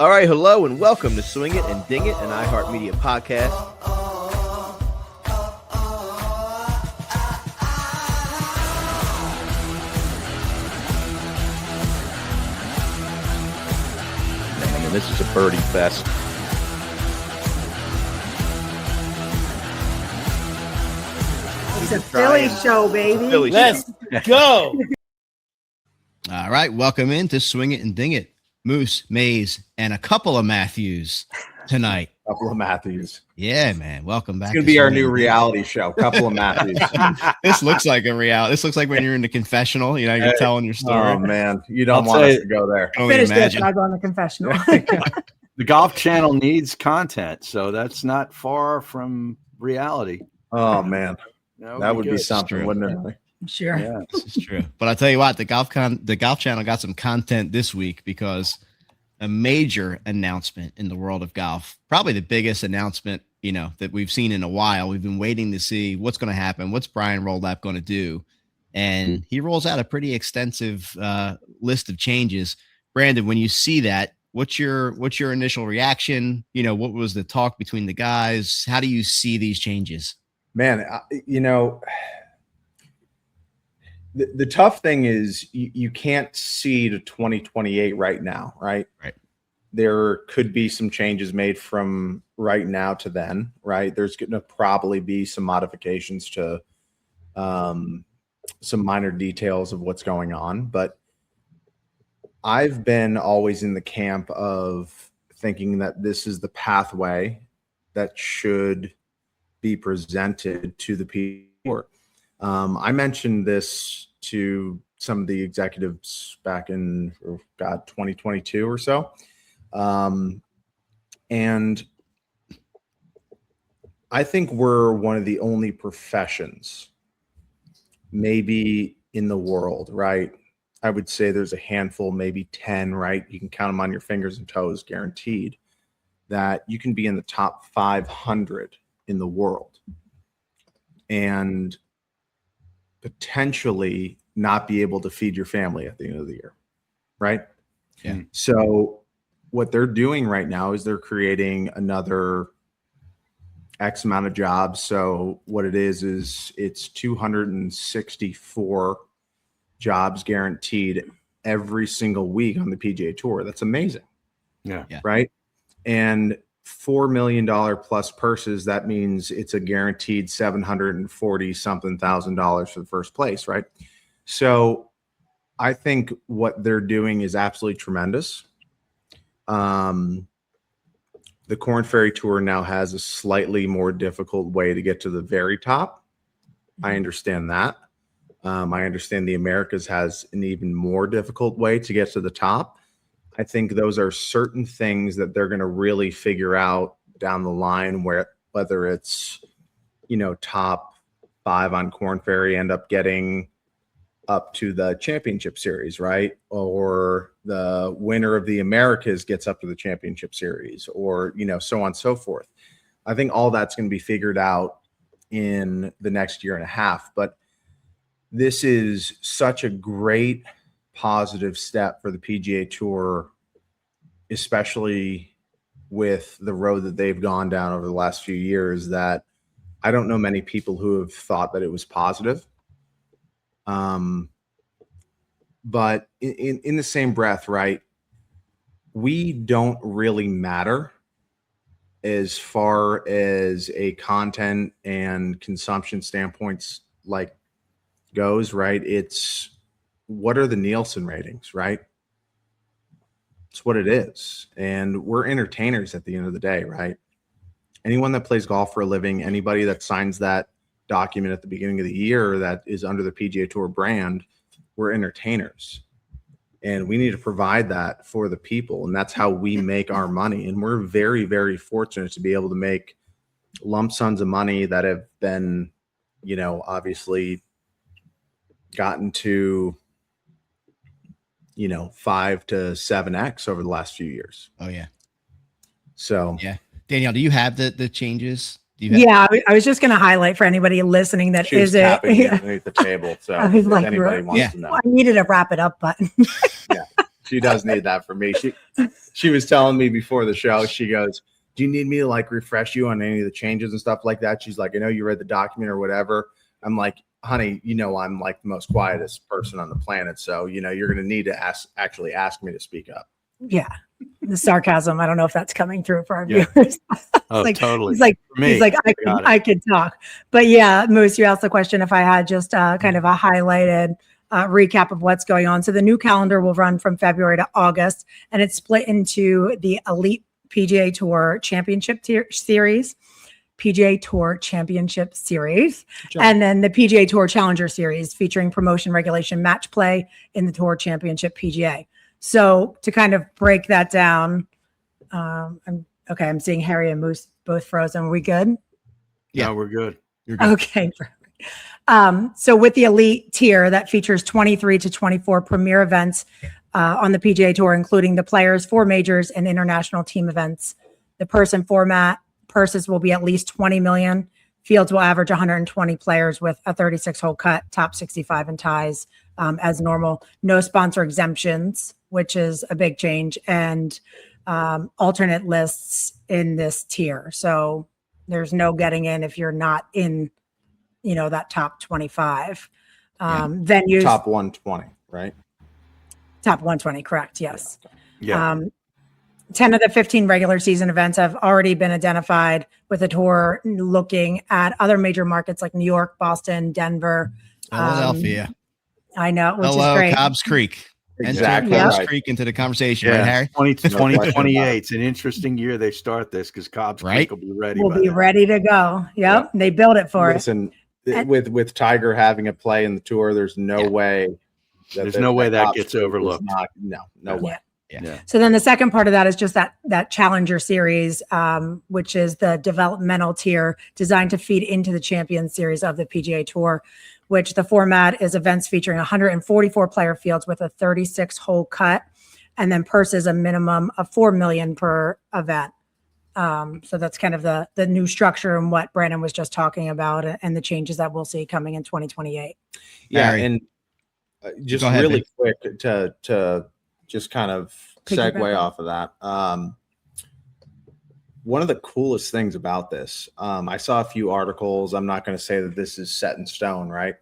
All right, hello and welcome to Swing It and Ding It, an iHeartMedia podcast. Man, this is a birdie fest. It's a Philly show, baby. Philly Let's go. All right, welcome in to Swing It and Ding It. Moose, Mays, and a couple of Matthews tonight. Couple of Matthews. Yeah, man. Welcome back. It's going to be our new reality show. Couple of Matthews. This looks like a reality. This looks like when you're in the confessional, you know, you're telling your story. Oh, man. You don't want us to go there. Finish this and I go on the confessional. The Golf Channel needs content, so that's not far from reality. Oh, man. That would be something, wouldn't it? Sure. Yeah. This is true. But I'll tell you what, the Golf Channel got some content this week because a major announcement in the world of golf, probably the biggest announcement, you know, that we've seen in a while. We've been waiting to see what's going to happen. What's Brian Roldapp going to do? And he rolls out a pretty extensive list of changes. Brandon, when you see that, what's your initial reaction? You know, what was the talk between the guys? How do you see these changes? Man, you know, the tough thing is you can't see to 2028 right now, right? Right. There could be some changes made from right now to then, right? There's going to probably be some modifications to some minor details of what's going on. But I've been always in the camp of thinking that this is the pathway that should be presented to the PGA Tour. I mentioned this to some of the executives back in 2022 or so. And I think we're one of the only professions maybe in the world, right? I would say there's a handful, maybe 10, right? You can count them on your fingers and toes, guaranteed, that you can be in the top 500 in the world and potentially not be able to feed your family at the end of the year, right? Yeah. So what they're doing right now is they're creating another X amount of jobs. So what it is it's 264 jobs guaranteed every single week on the PGA Tour. That's amazing. Yeah. Right. And $4 million plus purses. That means it's a guaranteed $740 something thousand for the first place. Right. So I think what they're doing is absolutely tremendous. The Korn Ferry Tour now has a slightly more difficult way to get to the very top. I understand that. I understand the Americas has an even more difficult way to get to the top. I think those are certain things that they're going to really figure out down the line, whether it's, you know, top 5 on Korn Ferry end up getting up to the championship series, right? Or the winner of the Americas gets up to the championship series, or, you know, so on and so forth. I think all that's going to be figured out in the next year and a half. But this is such a great positive step for the PGA Tour, especially with the road that they've gone down over the last few years, that I don't know many people who have thought that it was positive. But in the same breath, right, we don't really matter as far as a content and consumption standpoints like goes, right? It's what are the Nielsen ratings, right? It's what it is. And we're entertainers at the end of the day, right? Anyone that plays golf for a living, anybody that signs that document at the beginning of the year that is under the PGA Tour brand, we're entertainers. And we need to provide that for the people. And that's how we make our money. And we're very, very fortunate to be able to make lump sums of money that have been, you know, obviously gotten to, you know, 5 to 7x over the last few years. Oh, yeah. So, yeah. Danielle, do you have the changes? Yeah, I was just going to highlight for anybody listening that she's isn't tapping underneath the table. So I was if like, anybody wants to know. I needed a wrap it up button. Yeah. She does need that from me. She was telling me before the show, she goes, do you need me to like refresh you on any of the changes and stuff like that? She's like, I know you read the document or whatever. I'm like, honey, I'm like the most quietest person on the planet. So, you're going to need to actually ask me to speak up. Yeah. The sarcasm. I don't know if that's coming through for our Yeah. viewers. Totally. He's like, I could talk. But yeah, Moose, you asked the question if I had just kind of a highlighted recap of what's going on. So the new calendar will run from February to August, and it's split into the Elite PGA Tour Championship Series, PGA Tour Championship Series, and then the PGA Tour Challenger Series, featuring promotion, regulation, match play in the Tour Championship PGA. So to kind of break that down, I'm seeing Harry and Moose both frozen. Are we good? Yeah, no, we're good. You're good. Okay. So with the elite tier that features 23 to 24 premier events on the PGA Tour, including the Players, 4 majors, and international team events, the person format purses will be at least 20 million. Fields will average 120 players with a 36-hole cut, top 65 in ties as normal. No sponsor exemptions, which is a big change, and alternate lists in this tier. So there's no getting in if you're not in, that top 25. Venues. Top 120, right? Top 120, correct. Yes. Yeah. 10 of the 15 regular season events have already been identified, with the tour looking at other major markets like New York, Boston, Denver. Philadelphia. I know, which Hello, is great. Cobbs Creek. Exactly. Enter Cobbs Right. Creek into the conversation, right, Yeah. Harry? 2028. It's an interesting year they start this, because Cobbs Creek will be ready. We'll be ready to go. Yep. They built it for us. Listen, with Tiger having a play in the tour, there's no way. There's no way that Cobbs gets Creek is overlooked. No way. Yeah. So then the second part of that is just that Challenger Series, which is the developmental tier designed to feed into the Champions Series of the PGA Tour, which the format is events featuring 144 player fields with a 36-hole cut, and then purses a minimum of 4 million per event. So that's kind of the new structure and what Brandon was just talking about, and the changes that we'll see coming in 2028. Yeah, Harry. and just Go ahead, really Vic. quick to just kind of segue off of that. One of the coolest things about this, I saw a few articles. I'm not going to say that this is set in stone, right?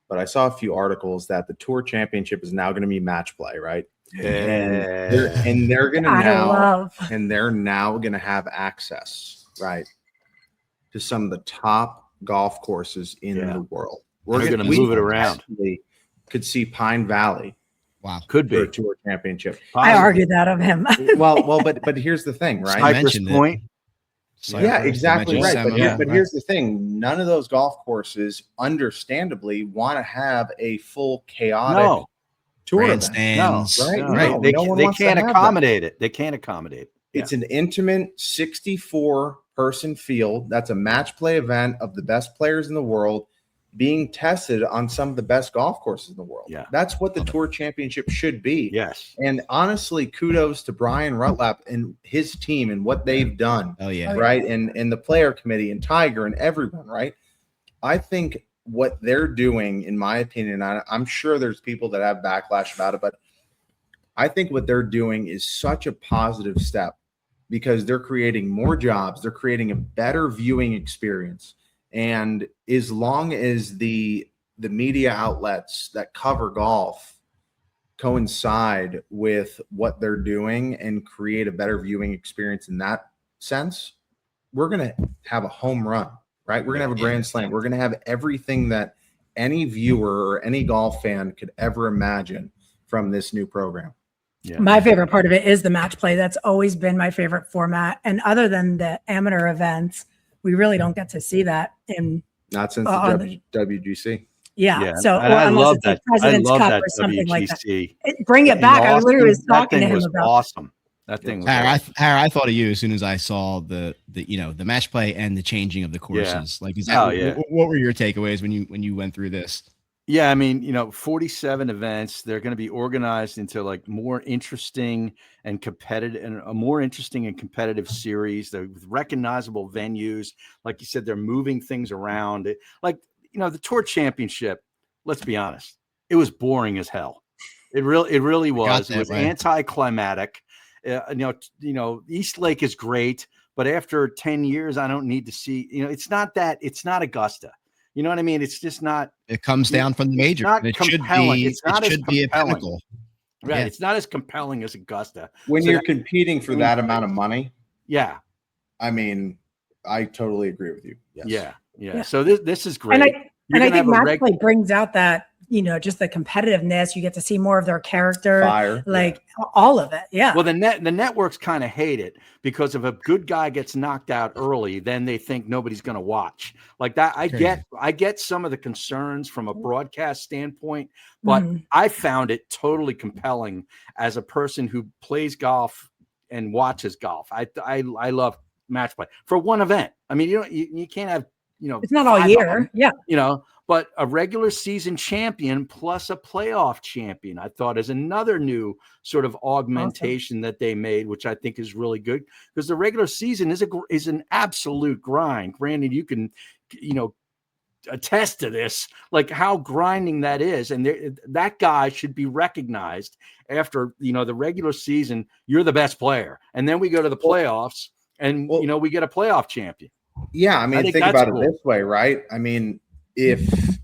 But I saw a few articles that the Tour Championship is now going to be match play, right? And they're going to they're now going to have access, right, to some of the top golf courses in the world. We're going to move it around. Could see Pine Valley. Wow, could be for a Tour Championship. I argued that of him. but here's the thing, right? Cypress Point. Yeah, exactly right. But right. Here's the thing: none of those golf courses, understandably, want to have a full chaotic tour grandstands. Right? They can't accommodate it. They can't accommodate it. It's an intimate 64-person field. That's a match play event of the best players in the world, being tested on some of the best golf courses in the world. Yeah. That's what the Tour Championship should be. Yes. And honestly, kudos to Brian Rutlap and his team and what they've done. Oh, yeah. Right. And the player committee and Tiger and everyone, right? I think what they're doing, in my opinion, I'm sure there's people that have backlash about it, but I think what they're doing is such a positive step, because they're creating more jobs. They're creating a better viewing experience. And as long as the media outlets that cover golf coincide with what they're doing and create a better viewing experience in that sense, we're going to have a home run, right? We're going to have a grand slam. We're going to have everything that any viewer or any golf fan could ever imagine from this new program. Yeah. My favorite part of it is the match play. That's always been my favorite format. And other than the amateur events, we really don't get to see that not since the WGC. Yeah. So I love that. President's I love Cup that or something like that. WGC. Bring it back. I literally was talking to him was about awesome. That thing was awesome. I thought of you as soon as I saw the match play and the changing of the courses. Yeah. Like, is that what were your takeaways when you went through this? Yeah, I mean, 47 events. They're going to be organized into like more interesting and competitive, and a more interesting and competitive series. They're with recognizable venues. Like you said, they're moving things around. The Tour Championship, let's be honest, it was boring as hell. It really got was. It that was way. anticlimactic. East Lake is great, but after 10 years, I don't need to see. It's not Augusta. You know what I mean? It's just not. It comes down from the major. Not It compelling. should be. It should be a pinnacle. Right. Yeah. It's not as compelling as Augusta. When So you're that- competing for that amount of money, Yeah. I mean, I totally agree with you. Yes. Yeah. So this is great. And I think match play brings out that, just the competitiveness. You get to see more of their character, Fire. all of it. Yeah. Well, the networks kind of hate it because if a good guy gets knocked out early, then they think nobody's going to watch like that. I get some of the concerns from a broadcast standpoint, but I found it totally compelling as a person who plays golf and watches golf. I love match play for one event. I mean, you can't have, it's not all year. Yeah. But a regular season champion plus a playoff champion, I thought, is another new sort of augmentation that they made, which I think is really good because the regular season is an absolute grind. Granted, you can, attest to this, like how grinding that is. And that guy should be recognized after, the regular season, you're the best player. And then we go to the playoffs and, we get a playoff champion. Yeah. I mean, think about it this way, right? I mean, if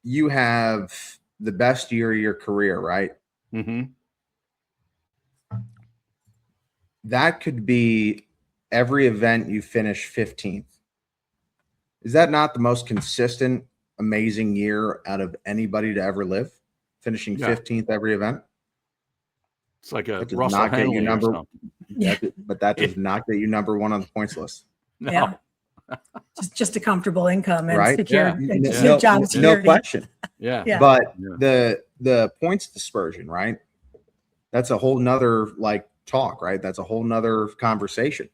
you have the best year of your career, right? Mm-hmm. That could be every event you finish 15th. Is that not the most consistent, amazing year out of anybody to ever live? Finishing 15th every event? It's like a Russell Russell Henley number, or something. But that does not get you number one on the points list. No. Yeah. Just a comfortable income and Right? secure No, job no security. question. Yeah. But the points dispersion, right? That's a whole nother talk, right? That's a whole nother conversation.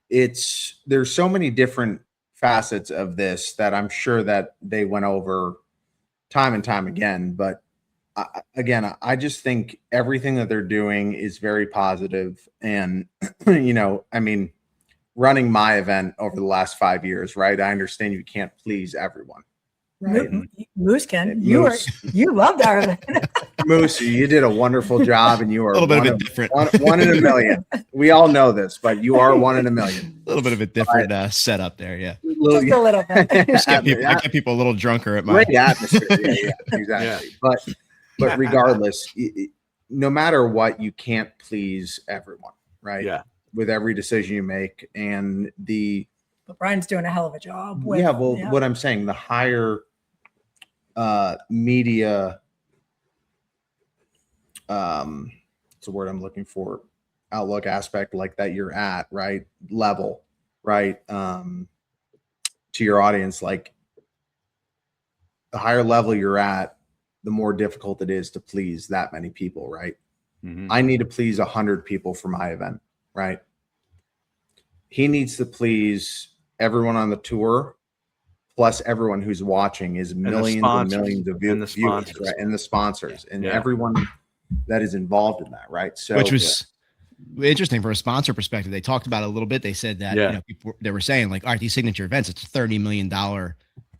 There's so many different facets of this that I'm sure that they went over time and time again. But I just think everything that they're doing is very positive. And, I mean, running my event over the last 5 years, right? I understand you can't please everyone. Right? Moose can. You loved our event. Moose, you did a wonderful job, and you are a little bit of a different one in a million. We all know this, but you are one in a million. A little bit of a different setup there, yeah. Just a little bit. I get people a little drunker at my great atmosphere. Yeah, exactly. Yeah. But regardless, no matter what, you can't please everyone, right? Yeah. With every decision you make, and but Brian's doing a hell of a job. What I'm saying, the higher media, it's a word I'm looking for, outlook aspect like that you're at, right? Level, right? To your audience, like the higher level you're at, the more difficult it is to please that many people, right? Mm-hmm. I need to please 100 people for my event, right? He needs to please everyone on the tour, plus everyone who's watching is millions and millions of viewers, right? And the sponsors and everyone that is involved in that, right? So, which was interesting from a sponsor perspective. They talked about it a little bit. They said that people, they were saying like, all right, these signature events, it's a $30 million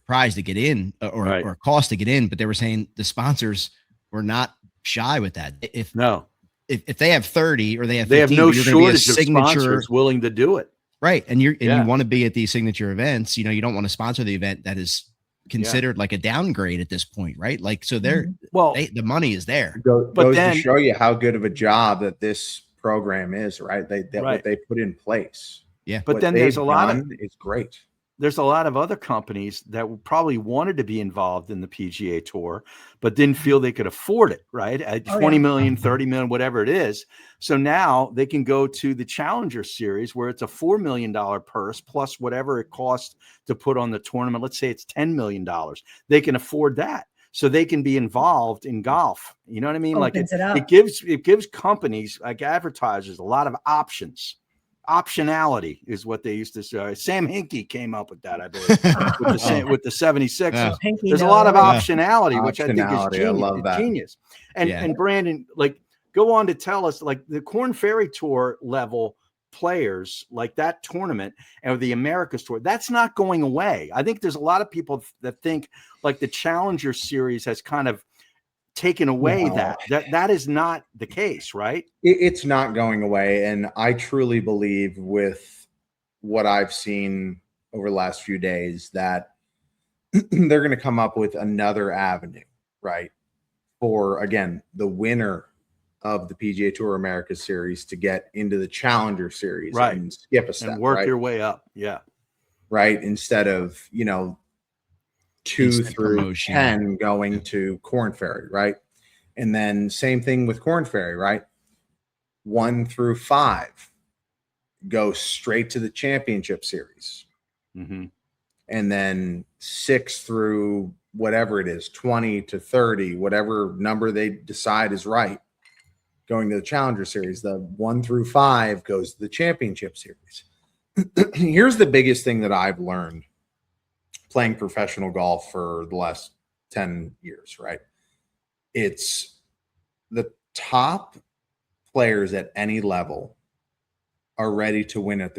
prize to get in or cost to get in, but they were saying the sponsors were not shy with that. If they have 30 or they have 15, no you're shortage of sponsors willing to do it. Right. And you want to be at these signature events, you don't want to sponsor the event that is considered like a downgrade at this point, right? Like, so the money is there. Goes to show you how good of a job that this program is, right? What they put in place. Yeah. But then there's a lot of, it's great. There's a lot of other companies that probably wanted to be involved in the PGA Tour, but didn't feel they could afford it, right? At 20 million, 30 million, whatever it is. So now they can go to the Challenger Series where it's a $4 million purse plus whatever it costs to put on the tournament. Let's say it's $10 million. They can afford that. So they can be involved in golf. You know what I mean? It gives companies like advertisers a lot of options. Optionality is what they used to say. Sam Hinkie came up with that, I believe, with the 76. Yeah. There's a lot of optionality, which I think is genius. I love that. Genius. And Brandon, go on to tell us, the Korn Ferry Tour level players, like that tournament and the America's Tour, that's not going away. I think there's a lot of people that think the Challenger Series has kind of taken away No. that is not the case, right? It's not going away. And I truly believe, with what I've seen over the last few days, that they're going to come up with another avenue, right? For, again, the winner of the PGA Tour Americas Series to get into the Challenger Series, Right. and skip a step, And work right? your way up. Yeah. Right. Instead of, 2 Instant through promotion. 10 going to Corn Ferry, right? And then same thing with Corn Ferry, right? 1 through 5 go straight to the Championship Series. Mm-hmm. And then 6 through whatever it is, 20 to 30, whatever number they decide is right, going to the Challenger Series. The 1 through 5 goes to the Championship Series. Here's the biggest thing that I've learned playing professional golf for the last 10 years, right? It's the top players at any level are ready to win at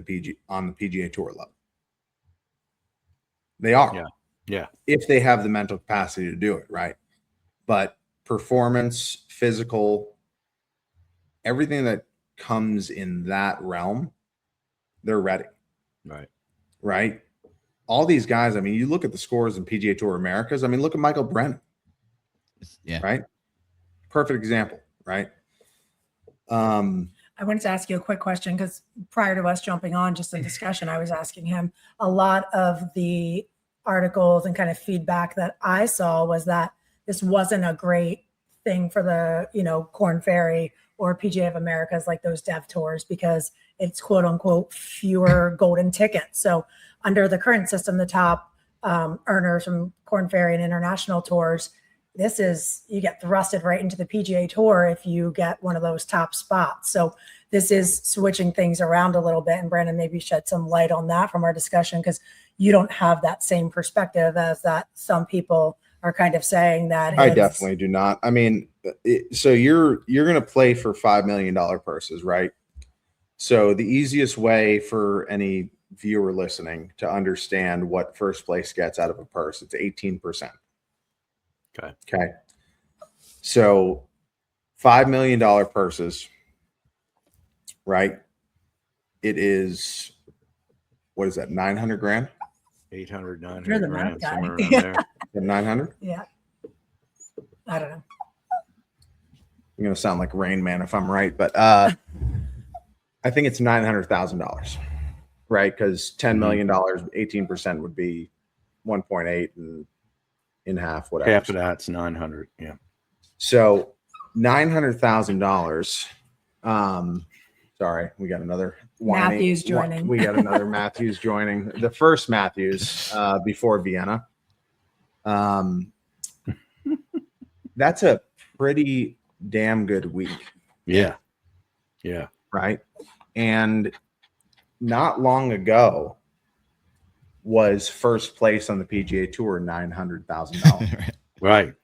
on the PGA Tour level. They are. Yeah. Yeah. If they have the mental capacity to do it, right? But performance, physical, everything that comes in that realm, they're ready. Right. Right? All these guys, I mean, you look at the scores in PGA Tour Americas. I mean, look at Michael Brennan. Yeah. Right? Perfect example, right? I wanted to ask you a quick question, because prior to us jumping on just in discussion, I was asking him, a lot of the articles and kind of feedback that I saw was that this wasn't a great thing for the, Corn Ferry or PGA of Americas, like those dev tours, because it's quote unquote fewer golden tickets. So under the current system, the top earners from Corn Ferry and international tours, you get thrusted right into the PGA Tour if you get one of those top spots. So this is switching things around a little bit. And Brandon, maybe shed some light on that from our discussion, because you don't have that same perspective as that some people are kind of saying that. I definitely do not. I mean, so you're going to play for $5 million purses, right? So the easiest way for any viewer listening to understand what first place gets out of a purse, it's 18%. Okay. So $5 million purses, right? It is, what is that? 900 grand? 800, You're 900 the grand, math guy. somewhere around there. 900? Yeah. I don't know. I'm going to sound like Rain Man if I'm right, but I think it's $900,000, right? Because $10 million, 18% would be 1.8, and in half, whatever. Half of that's 900. Yeah. So $900,000. Sorry, we got another Matthews joining. We got another Matthews joining. The first Matthews before Vienna. That's a pretty damn good week. Yeah. Yeah. Right. And not long ago was first place on the PGA Tour $900,000. Right.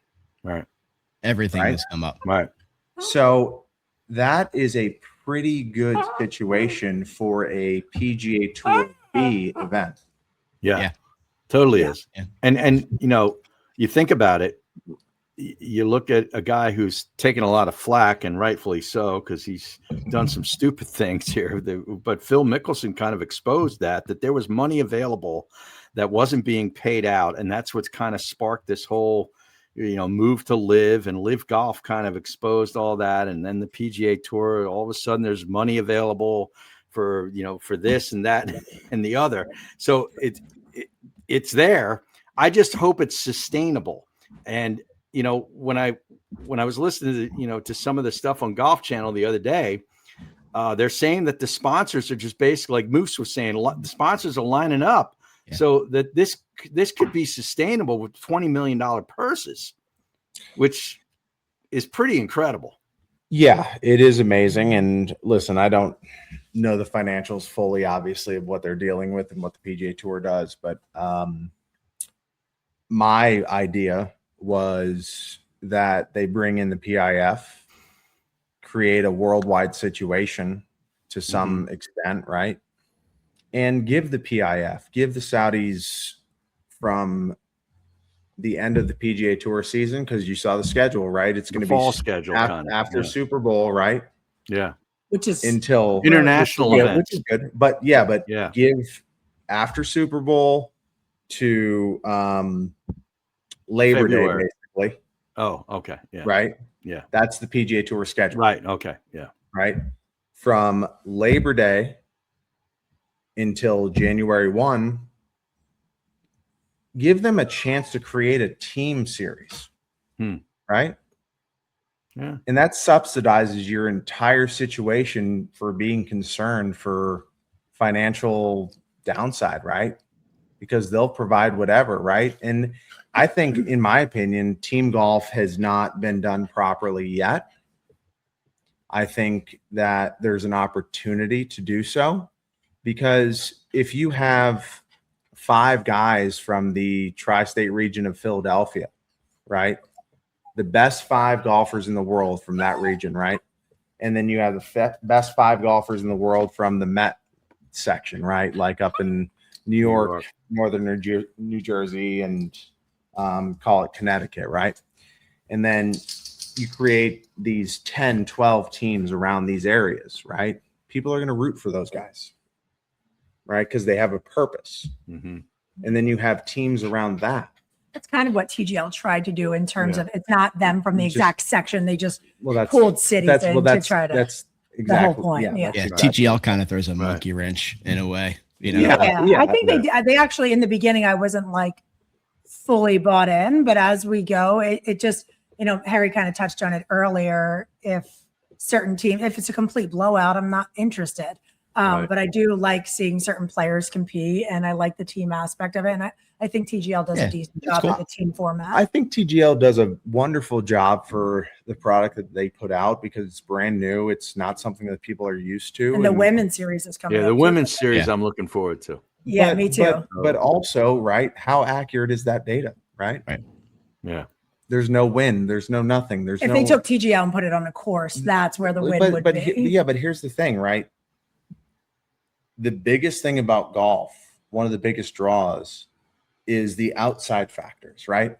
Right. Everything Right? has come up. Right. So that is a pretty good situation for a PGA Tour B event. Yeah. Yeah. Totally is. Yeah. And you think about it, you look at a guy who's taken a lot of flack, and rightfully so, because he's done some stupid things here. But Phil Mickelson kind of exposed that there was money available that wasn't being paid out. And that's what's kind of sparked this whole, move to live, and live golf kind of exposed all that. And then the PGA Tour, all of a sudden there's money available for this and that and the other. So it's there. I just hope it's sustainable. And, when I was listening to, to some of the stuff on Golf Channel the other day, they're saying that the sponsors are just basically, like Moose was saying, the sponsors are lining up so that this could be sustainable with $20 million purses, which is pretty incredible. Yeah, it is amazing. And listen, I don't know the financials fully, obviously, of what they're dealing with and what the PGA Tour does. But my idea was that they bring in the PIF, create a worldwide situation to some extent, right? And give the PIF, give the Saudis from the end of the PGA Tour season, because you saw the schedule, right? It's going to be fall schedule after Super Bowl, right? Yeah. Which is Until international which events. is good. But give after Super Bowl to Labor February. Day, basically. Oh, okay. Yeah. Right. Yeah. That's the PGA Tour schedule. Right. Okay. Yeah. Right. From Labor Day until January 1, give them a chance to create a team series. Right. Yeah. And that subsidizes your entire situation for being concerned for financial downside, right? Because they'll provide whatever, right? And I think, in my opinion, team golf has not been done properly yet. I think that there's an opportunity to do so, because if you have 5 guys from the tri-state region of Philadelphia, right? The best 5 golfers in the world from that region, right? And then you have the best 5 golfers in the world from the Met section, right? Like up in New York, northern New Jersey, and call it Connecticut, right? And then you create these 10, 12 teams around these areas, right? People are going to root for those guys, right? Because they have a purpose. And then you have teams around that. That's kind of what TGL tried to do in terms of, it's not them from the exact section. They just pulled cities to try to. That's exactly the whole point. Yeah. TGL kind of throws a monkey wrench in a way. You know? I think they actually, in the beginning, I wasn't like fully bought in, but as we go, it just, Harry kind of touched on it earlier. If certain team, if it's a complete blowout, I'm not interested. But I do like seeing certain players compete, and I like the team aspect of it. And I think TGL does a decent job with the team format. I think TGL does a wonderful job for the product that they put out, because it's brand new. It's not something that people are used to. And the women's series is coming. Yeah, the women's series I'm looking forward to. Yeah, me too. But also, right, how accurate is that data, right? Right. Yeah. There's no win. There's no nothing. If they took TGL and put it on a course, that's where the win would be. But here's the thing, right? The biggest thing about golf, one of the biggest draws, is the outside factors, right?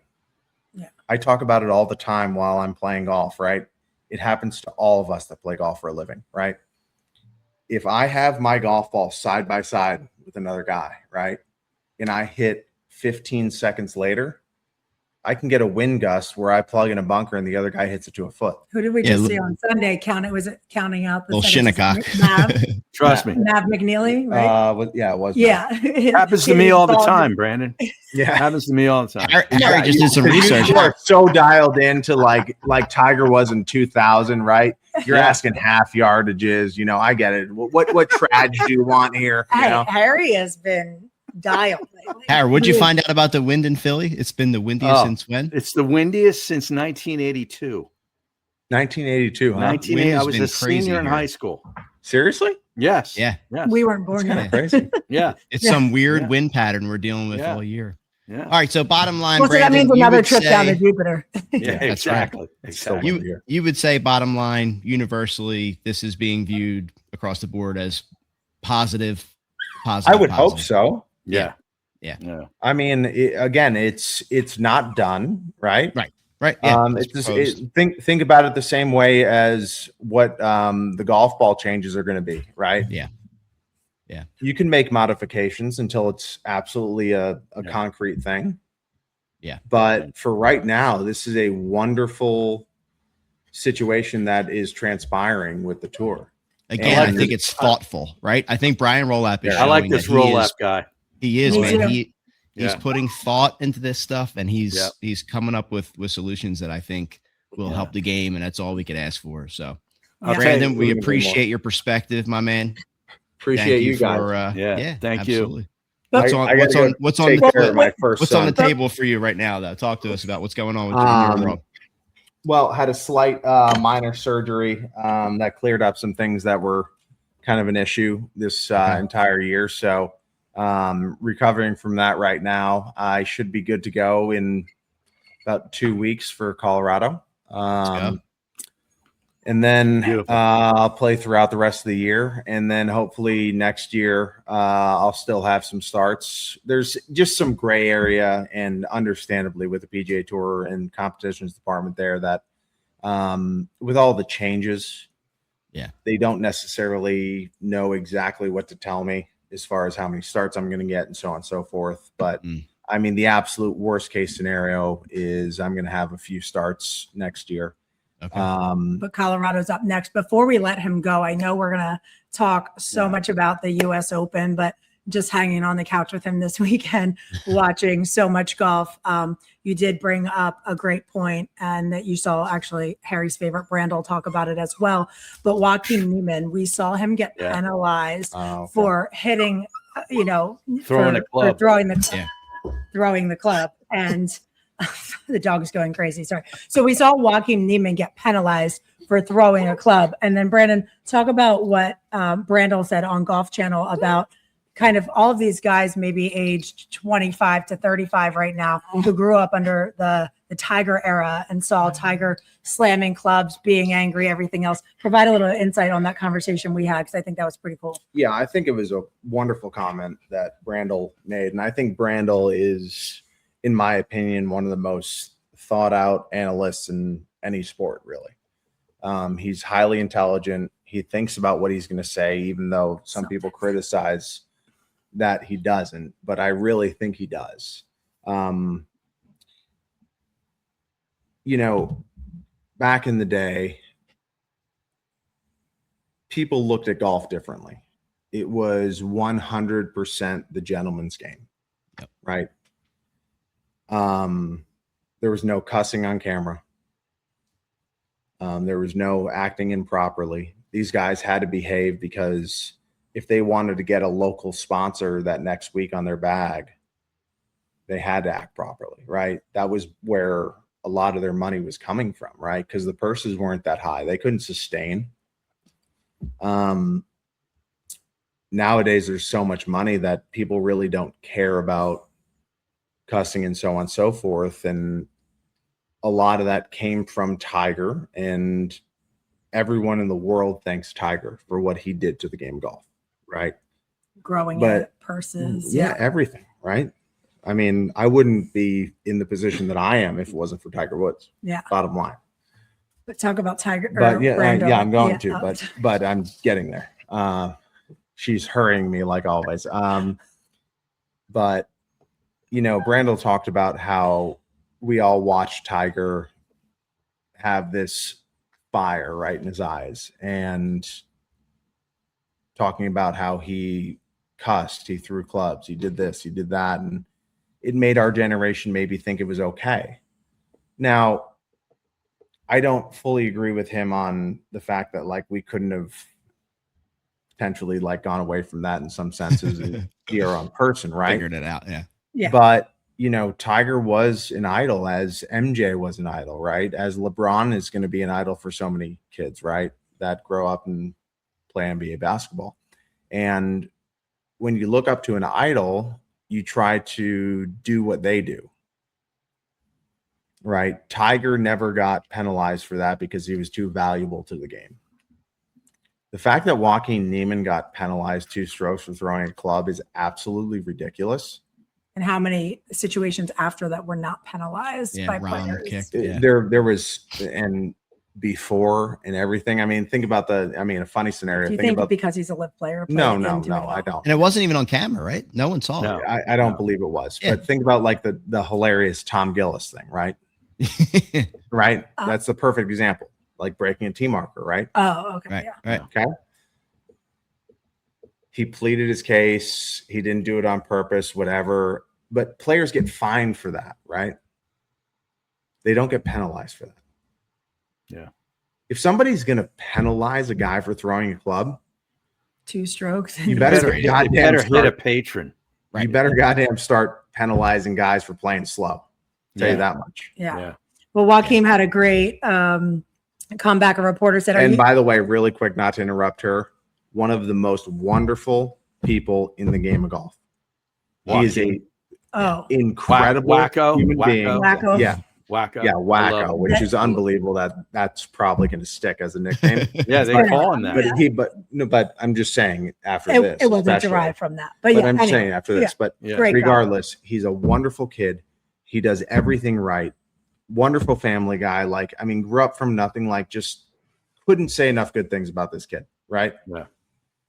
Yeah. I talk about it all the time while I'm playing golf, right? It happens to all of us that play golf for a living, right? If I have my golf ball side by side with another guy, right, and I hit 15 seconds later, I can get a wind gust where I plug in a bunker and the other guy hits it to a foot. Who did we just see on Sunday? Was it counting out the Shinnecock? Trust me. Nav McNeely, right? It was. Yeah. It happens to me all the time, Brandon. Yeah. It happens to me all the time. Harry just did some research. You are so dialed into like Tiger was in 2000, right? You're asking half yardages. I get it. What trad do you want here? Harry has been dialed lately. Harry, what'd you find out about the wind in Philly? It's been the windiest since when? It's the windiest since 1982. 1982, huh? 1980. I was a senior in high school. Seriously? Yes. Yeah. Yes. We weren't born yet. Crazy. Yeah. It's some weird wind pattern we're dealing with all year. Yeah. All right. So bottom line, So that means another trip down to Jupiter. Yeah, that's exactly. right. Exactly. You would say bottom line, universally, this is being viewed across the board as positive. I would hope so. Yeah. I mean, it's not done, right? Right. Yeah, think about it the same way as what the golf ball changes are going to be, right? Yeah. You can make modifications until it's absolutely a concrete thing. Yeah. But for right now, this is a wonderful situation that is transpiring with the tour. Again, I think it's thoughtful, right? I think Brian Rolap is. I like this Rolap guy. He is, Me man. too. He's putting thought into this stuff, and he's coming up with solutions that I think will help the game, and that's all we could ask for. So, Brandon, we appreciate your perspective, my man. Appreciate you guys. Thank absolutely. you. What's on the table for you right now, though? Talk to us about what's going on with your world. Well, had a slight minor surgery that cleared up some things that were kind of an issue this entire year. So recovering from that right now. I should be good to go in about 2 weeks for Colorado. And And then Beautiful. I'll play throughout the rest of the year. And then hopefully next year I'll still have some starts. There's just some gray area, and understandably with the PGA Tour and competitions department there, that with all the changes, they don't necessarily know exactly what to tell me as far as how many starts I'm going to get and so on and so forth. But I mean, the absolute worst case scenario is I'm going to have a few starts next year. Okay. But Colorado's up next. Before we let him go, I know we're going to talk so much about the U.S. Open, but just hanging on the couch with him this weekend, watching so much golf. You did bring up a great point, and that you saw actually Harry's favorite Brandel talk about it as well. But Joaquin Neiman, we saw him get penalized for hitting, Throwing a club. throwing the club, and the dog is going crazy. Sorry. So we saw Joaquin Neiman get penalized for throwing a club. And then Brandon, talk about what Brandel said on Golf Channel about kind of all of these guys, maybe aged 25 to 35 right now, who grew up under the Tiger era and saw Tiger slamming clubs, being angry, everything else. Provide a little insight on that conversation we had, because I think that was pretty cool. Yeah, I think it was a wonderful comment that Brandel made. And I think Brandel is, in my opinion, one of the most thought out analysts in any sport, really. He's highly intelligent. He thinks about what he's going to say, even though some people criticize that he doesn't, but I really think he does. Back in the day, people looked at golf differently. It was 100% the gentleman's game, right? There was no cussing on camera. There was no acting improperly. These guys had to behave, because if they wanted to get a local sponsor that next week on their bag, they had to act properly, right? That was where a lot of their money was coming from, right? Because the purses weren't that high. They couldn't sustain. Nowadays, there's so much money that people really don't care about cussing and so on and so forth. And a lot of that came from Tiger, and everyone in the world thanks Tiger for what he did to the game of golf, right? Growing it, purses. Yeah, everything, right? I mean, I wouldn't be in the position that I am if it wasn't for Tiger Woods. Yeah. Bottom line. But talk about Tiger. But I'm going to, but I'm getting there. She's hurrying me like always. But Brandel talked about how we all watched Tiger have this fire right in his eyes, and talking about how he cussed, he threw clubs, he did this, he did that, and it made our generation maybe think it was okay. Now, I don't fully agree with him on the fact that we couldn't have potentially gone away from that in some senses and be our own person, right? Figured it out, yeah. But Tiger was an idol, as MJ was an idol, right? As LeBron is going to be an idol for so many kids, right? That grow up and play NBA basketball. And when you look up to an idol, you try to do what they do, right? Tiger never got penalized for that because he was too valuable to the game. The fact that Joaquin Neiman got penalized 2 strokes for throwing a club is absolutely ridiculous. And how many situations after that were not penalized by players? Kicked, There was, and before and everything. I mean, think about a funny scenario. Do you think because he's a live player? No, I don't. And it wasn't even on camera, right? No one saw it. I don't believe it was. Yeah. But think about the hilarious Tom Gillis thing, right? Right? That's the perfect example. Breaking a tee marker, right? Oh, okay. Right, yeah. right. Okay. He pleaded his case. He didn't do it on purpose, whatever. But players get fined for that, right? They don't get penalized for that. Yeah. If somebody's going to penalize a guy for throwing a club, 2 strokes, you better hit a patron. Right? You better goddamn start penalizing guys for playing slow. I'll tell you that much. Yeah. Well, Joaquin had a great comeback. A reporter said, and by the way, really quick, not to interrupt her, one of the most wonderful people in the game of golf. He is a incredible human being. Wacko. Yeah. Wacko. Yeah, I love Wacko, him. which is unbelievable. That's probably going to stick as a nickname. Yeah, they call him that. But I'm just saying after It, this, it wasn't especially. derived from that, but But yeah. I'm anyway, saying after this. But Yeah. Great guy. regardless, he's a wonderful kid. He does everything right. Wonderful family guy. Like, I mean, grew up from nothing. Like, just couldn't say enough good things about this kid, right? Yeah.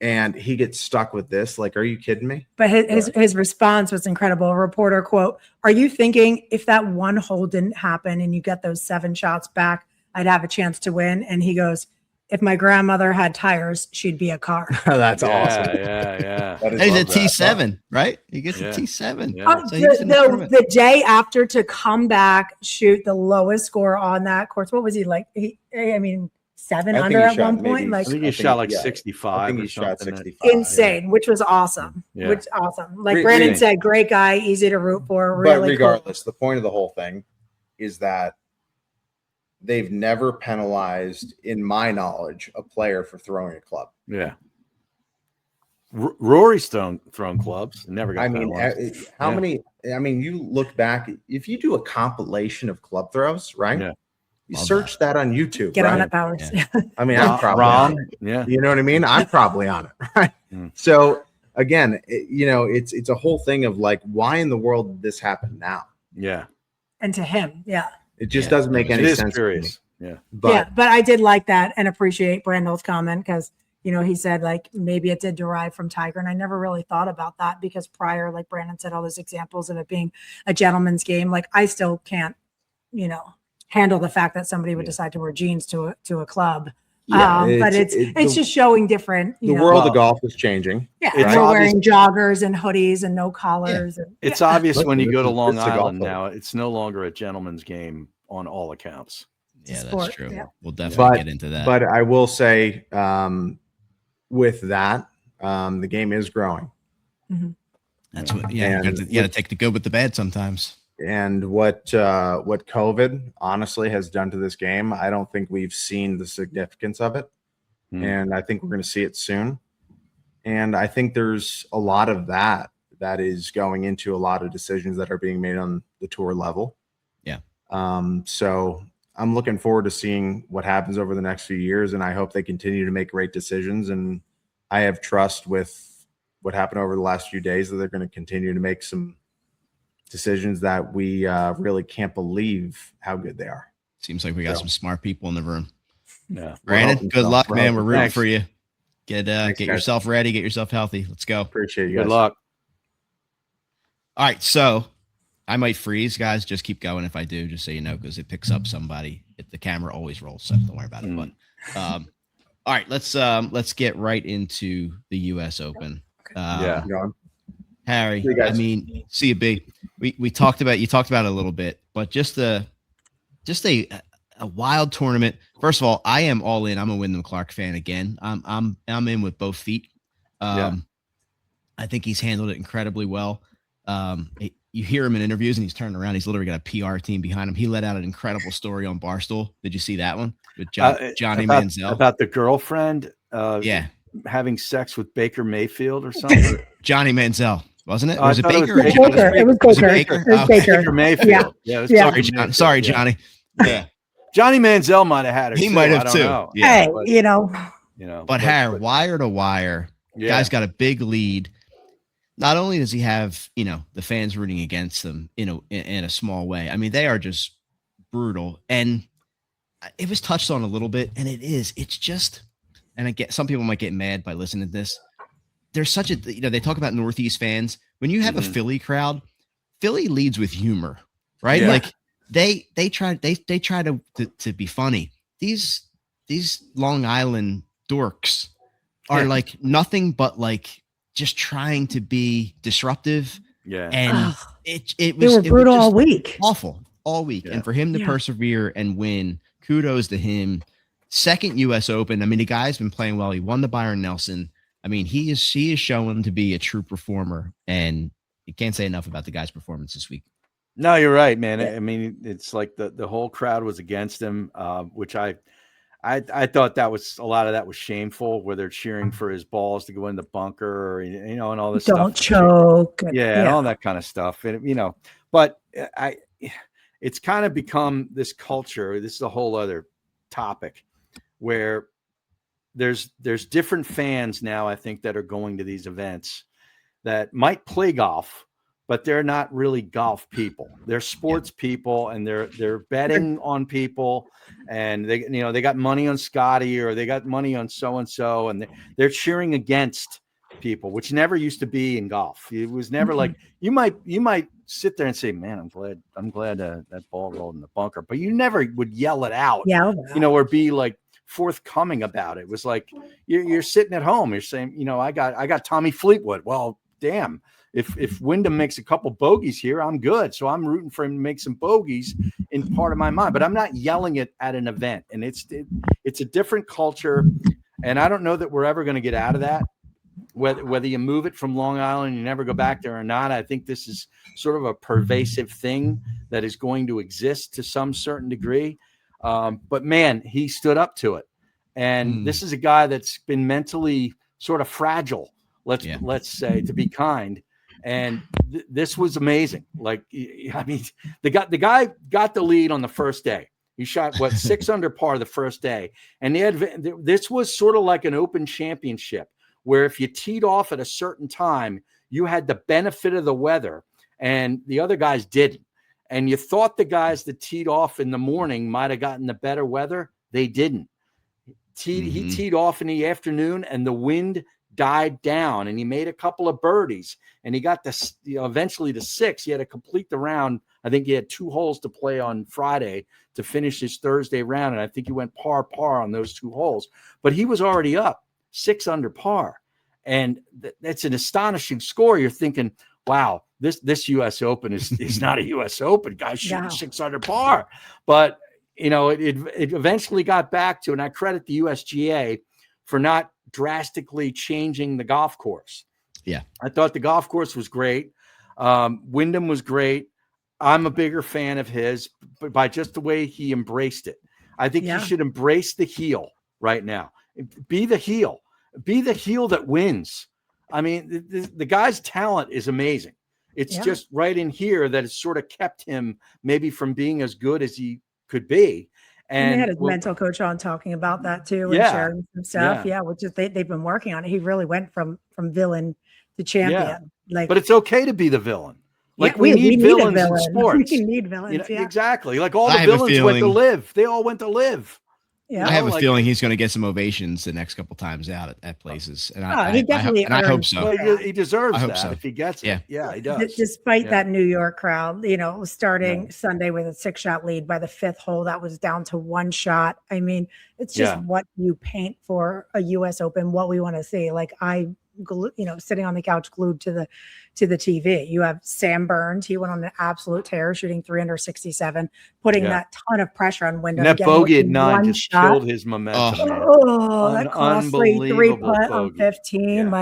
And he gets stuck with this. Like, are you kidding me? But his response was incredible. A reporter quote, "Are you thinking if that one hole didn't happen and you get those 7 shots back, I'd have a chance to win?" And he goes, "If my grandmother had tires, she'd be a car." That's awesome. Yeah. That is And he's a love that. T7, right? He gets Yeah. a T7. Yeah. So he's in the tournament. The day after to come back, shoot the lowest score on that course. What was he like? 7 I think under he at shot one point. maybe- Like I think he I shot think- like yeah. 65 I think or he shot something. 65. insane, which was awesome. Yeah. Which awesome. Like Re- Brandon really. said, great guy, easy to root for. But Really cool. regardless, the point of the whole thing is that they've never penalized, in my knowledge, a player for throwing a club. Yeah. Rory's thrown clubs. Never got I mean, penalized. how Yeah. many? I mean, you look back, if you do a compilation of club throws, right? Yeah. You Love search that on YouTube. Get right? on it, Powers. Yeah. I mean, I'm probably on Rom. it. Yeah. You know what I mean? I'm probably on it, right? Mm. So again, it's a whole thing of like, why in the world did this happen now? Yeah. And to him, yeah. It just Yeah. doesn't make It any is sense. curious. To me. Yeah. But But I did like that and appreciate Brandon's comment because, he said like maybe it did derive from Tiger. And I never really thought about that because prior, like Brandon said, all those examples of it being a gentleman's game. Like I still can't, handle the fact that somebody would decide to wear jeans to a club. yeah, But it's just showing different, the world of golf is changing. Yeah, It's we're obvious- wearing joggers and hoodies and no collars. And, It's yeah. obvious Listen, when you this go to is- Long this is a golf Island club. now, it's no longer a gentleman's game on all accounts. It's a Yeah, sport, that's true. yeah. We'll definitely But- get into that. But I will say, with that, the game is growing. That's what, yeah, you got to take the good with the bad sometimes. And what COVID honestly has done to this game, I don't think we've seen the significance of it. Hmm. And I think we're going to see it soon. And I think there's a lot of that is going into a lot of decisions that are being made on the tour level. Yeah. So I'm looking forward to seeing what happens over the next few years, and I hope they continue to make great decisions. And I have trust with what happened over the last few days that they're going to continue to make some decisions that we really can't believe how good they are. Seems like we got So- some smart people in the room. Yeah. Brandon, hoping good so. luck, We're man. We're hoping. rooting Thanks. for you. Get Thanks, guys. yourself ready. Get yourself healthy. Let's go. Appreciate you guys. Good luck. All right, so I might freeze, guys. Just keep going if I do, just so you know, because it picks up somebody. The camera always rolls, so don't worry about it. But all right, let's get right into the U.S. Open. Yeah. You know, Harry. See you guys. I mean, see you, big. We talked about it a little bit, but just a wild tournament. First of all, I am all in. I'm a Wyndham Clark fan again. I'm in with both feet. Yeah. I think he's handled it incredibly well. You hear him in interviews and he's turning around. He's literally got a PR team behind him. He let out an incredible story on Barstool. Did you see that one with Johnny Manziel? About the girlfriend Yeah. having sex with Baker Mayfield or something? Johnny Manziel, wasn't it? Oh, I Was it thought it was Baker? Baker. It was Was it Baker. Baker? It was Oh, Baker. Baker Mayfield. Yeah. It was Yeah. Baker Sorry, Mayfield. Sorry, Yeah. Johnny. Yeah. Johnny Manziel might have had her. He too. might I have don't too. know. Yeah. Hey, But, But Harry, wire to wire, yeah. guy's got a big lead. Not only does he have, the fans rooting against them, in a small way. I mean, they are just brutal. And it was touched on a little bit, and it's just, and I get, some people might get mad by listening to this. There's such a, they talk about Northeast fans. When you have a Philly crowd, Philly leads with humor, right? Yeah. Like they try to be funny. These Long Island dorks are like nothing but like just trying to be disruptive. Yeah. And they were brutal all week. Awful all week. Yeah. And for him to persevere and win, kudos to him. Second US Open. I mean, the guy's been playing well. He won the Byron Nelson. I mean, he is shown to be a true performer, and you can't say enough about the guy's performance this week. No, you're right, man. I mean, it's like the whole crowd was against him, which I thought that was a lot of that was shameful, where they're cheering for his balls to go in the bunker, or, and all this Don't stuff. choke. Yeah, and all that kind of stuff. And but it's kind of become this culture. This is a whole other topic where there's different fans now, I think, that are going to these events that might play golf, but they're not really golf people. They're sports people, and they're betting on people, and they got money on Scotty, or they got money on so-and-so, and they're cheering against people, which never used to be in golf. It was never like, you might sit there and say, man, I'm glad that ball rolled in the bunker, but you never would yell it out, or be like forthcoming about it. It was like, you're sitting at home, you're saying, I got Tommy Fleetwood. Well, damn, if Wyndham makes a couple bogeys here, I'm good. So I'm rooting for him to make some bogeys in part of my mind, but I'm not yelling it at an event. And it's a different culture. And I don't know that we're ever going to get out of that. Whether you move it from Long Island, you never go back there or not, I think this is sort of a pervasive thing that is going to exist to some certain degree. But man, he stood up to it. And this is a guy that's been mentally sort of fragile, let's say, to be kind. And this was amazing. Like, I mean, the guy got the lead on the first day. He shot 6 under par the first day. And this was sort of like an open championship, where if you teed off at a certain time, you had the benefit of the weather and the other guys didn't. And you thought the guys that teed off in the morning might have gotten the better weather. They didn't. He teed off in the afternoon, and the wind died down, and he made a couple of birdies, and he got eventually to 6. He had to complete the round. I think he had 2 holes to play on Friday to finish his Thursday round. And I think he went par on those 2 holes, but he was already up 6 under par. And that's an astonishing score. You're thinking, wow, this US Open is not a US Open. Guys shooting 6 under par. But, it eventually got back to, and I credit the USGA for not drastically changing the golf course. Yeah. I thought the golf course was great. Wyndham was great. I'm a bigger fan of his, but by just the way he embraced it. I think he should embrace the heel right now. Be the heel. Be the heel that wins. I mean, the guy's talent is amazing. It's just right in here that it's sort of kept him maybe from being as good as he could be. And they had his mental coach on talking about that too, and sharing some stuff. Yeah, which is they've been working on it. He really went from villain to champion. But it's okay to be the villain. Like we need villains in sports. We need villains. Exactly. Like all the villains went to live. They all went to live. Yeah, I have a feeling he's going to get some ovations the next couple times out at places, and he definitely I hope so. Well, he deserves that so. If he gets it. Yeah, he does. Despite that New York crowd, starting Sunday with a 6-shot lead by the 5th hole, that was down to 1 shot. I mean, it's just what you paint for a U.S. Open, what we want to see. Like sitting on the couch glued to the TV. You have Sam Burns. He went on an absolute tear, shooting 3 under 67, putting that ton of pressure on Wyndham. And that bogey at 9 just killed his momentum. That costly 3-putt on 15.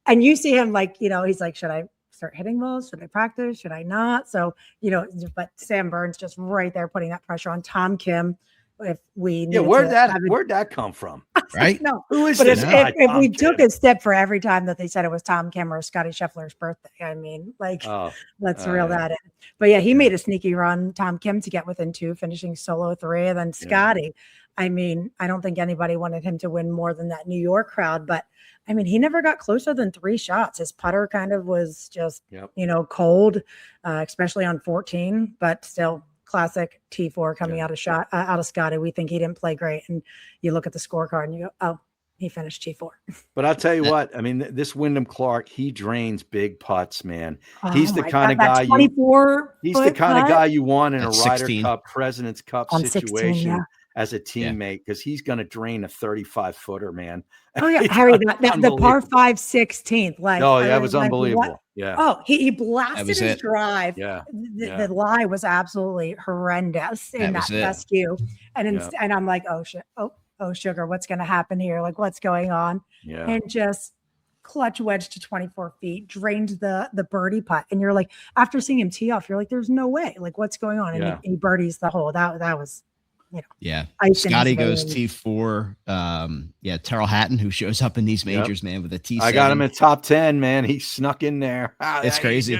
And you see him he's like, should I start hitting balls? Should I practice? Should I not? So, but Sam Burns just right there putting that pressure on Tom Kim. If we where'd that come from? Right? No, who is but this guy? If we took a step for every time that they said it was Tom Kim or Scotty Scheffler's birthday, I mean, let's reel that in. But he made a sneaky run, Tom Kim, to get within 2, finishing solo 3, and then Scotty. I mean, I don't think anybody wanted him to win more than that New York crowd, but I mean, he never got closer than 3 shots. His putter kind of was just, cold, especially on 14, but still. Classic T4 coming out of Scotty. We think he didn't play great, and you look at the scorecard and you go, "Oh, he finished T4." But I'll tell you what. I mean, this Wyndham Clark, he drains big putts, man. He's the kind of guy. He's the kind of guy you want in a Ryder Cup, President's Cup situation as a teammate, because he's going to drain a 35-footer, man. Oh yeah, Harry, the par 5 16th. That was unbelievable. Yeah. Oh, he blasted his drive. Yeah. The lie was absolutely horrendous in that fescue. And I'm like, oh shit, oh sugar, what's going to happen here? Like, what's going on? Yeah. And just clutch wedge to 24 feet, drained the birdie putt. And you're like, after seeing him tee off, you're like, there's no way. Like, what's going on? And he birdies the hole. That was. Scotty goes T4. Terrell Hatton, who shows up in these majors, man, with a T7. I got him at top 10, man. He snuck in there. It's crazy.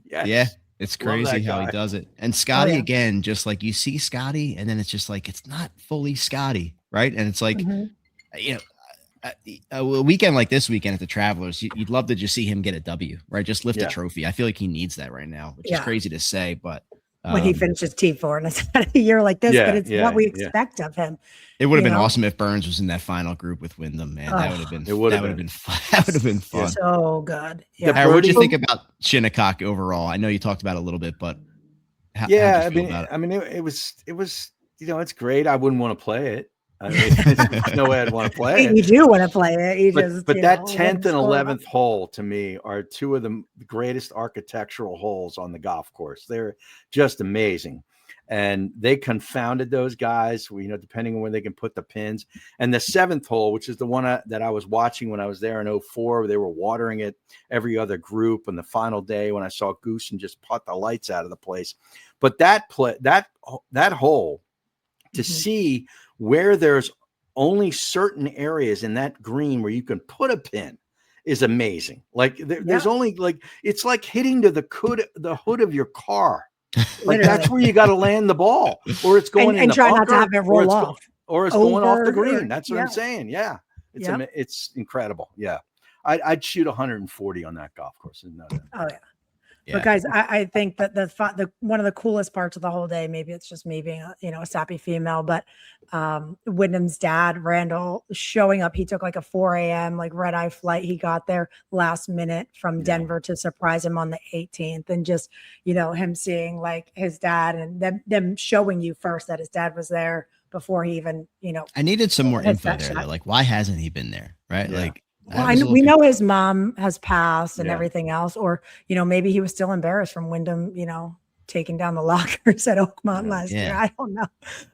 Yes. Yeah, It's Love that crazy how he guy. does it. And Scotty, yeah. again, just like you see Scotty, and then it's just like, it's not fully Scotty, right? And it's like, Mhm. you know, a weekend like this weekend at the Travelers, you'd love to just see him get a W, right? Just lift a Yeah. trophy. I feel like he needs that right now, which is Yeah. crazy to say, but When he finishes T4 and it's a year like this, but it's what we expect of him. it would have you been know? awesome if Burns was in that final group with Wyndham, man. That Oh, would have been it would have that would have been. been fun. That would have been fun. So good. The Yeah. Harry, what'd you birdie- think about Shinnecock overall? I know you talked about it a little bit, but how'd Yeah, you feel about it? I mean, it was, it's great. I wouldn't want to play it. I mean, there's no way I'd want to play it. You do want to play it. You just, But you that know, 10th and score. 11th hole to me are two of the greatest architectural holes on the golf course. They're just amazing. And they confounded those guys, depending on where they can put the pins. And the 7th hole, which is the one that I was watching when I was there in 2004, they were watering it every other group. And the final day when I saw Goosen just putt the lights out of the place. But that hole, to see where there's only certain areas in that green where you can put a pin is amazing. Like there's only it's like hitting to the hood of your car. Like that's where you got to land the ball, or it's going in and the try bunker, not to have it roll off, or it's going off the over, green. That's what I'm saying. Yeah, it's incredible. Yeah, I'd shoot 140 on that golf course. Oh yeah. But guys, I think that the one of the coolest parts of the whole day, maybe it's just me being a sappy female, but Wyndham's dad, Randall, showing up. He took like a 4 a.m. like red eye flight. He got there last minute from Denver to surprise him on the 18th, and just him seeing like his dad and them showing you first that his dad was there before he even I needed some more info there. Though. Like, why hasn't he been there? Right? Yeah. Like. Well, we know his mom has passed and everything else, or maybe he was still embarrassed from Wyndham, taking down the lockers at Oakmont last year. I don't know,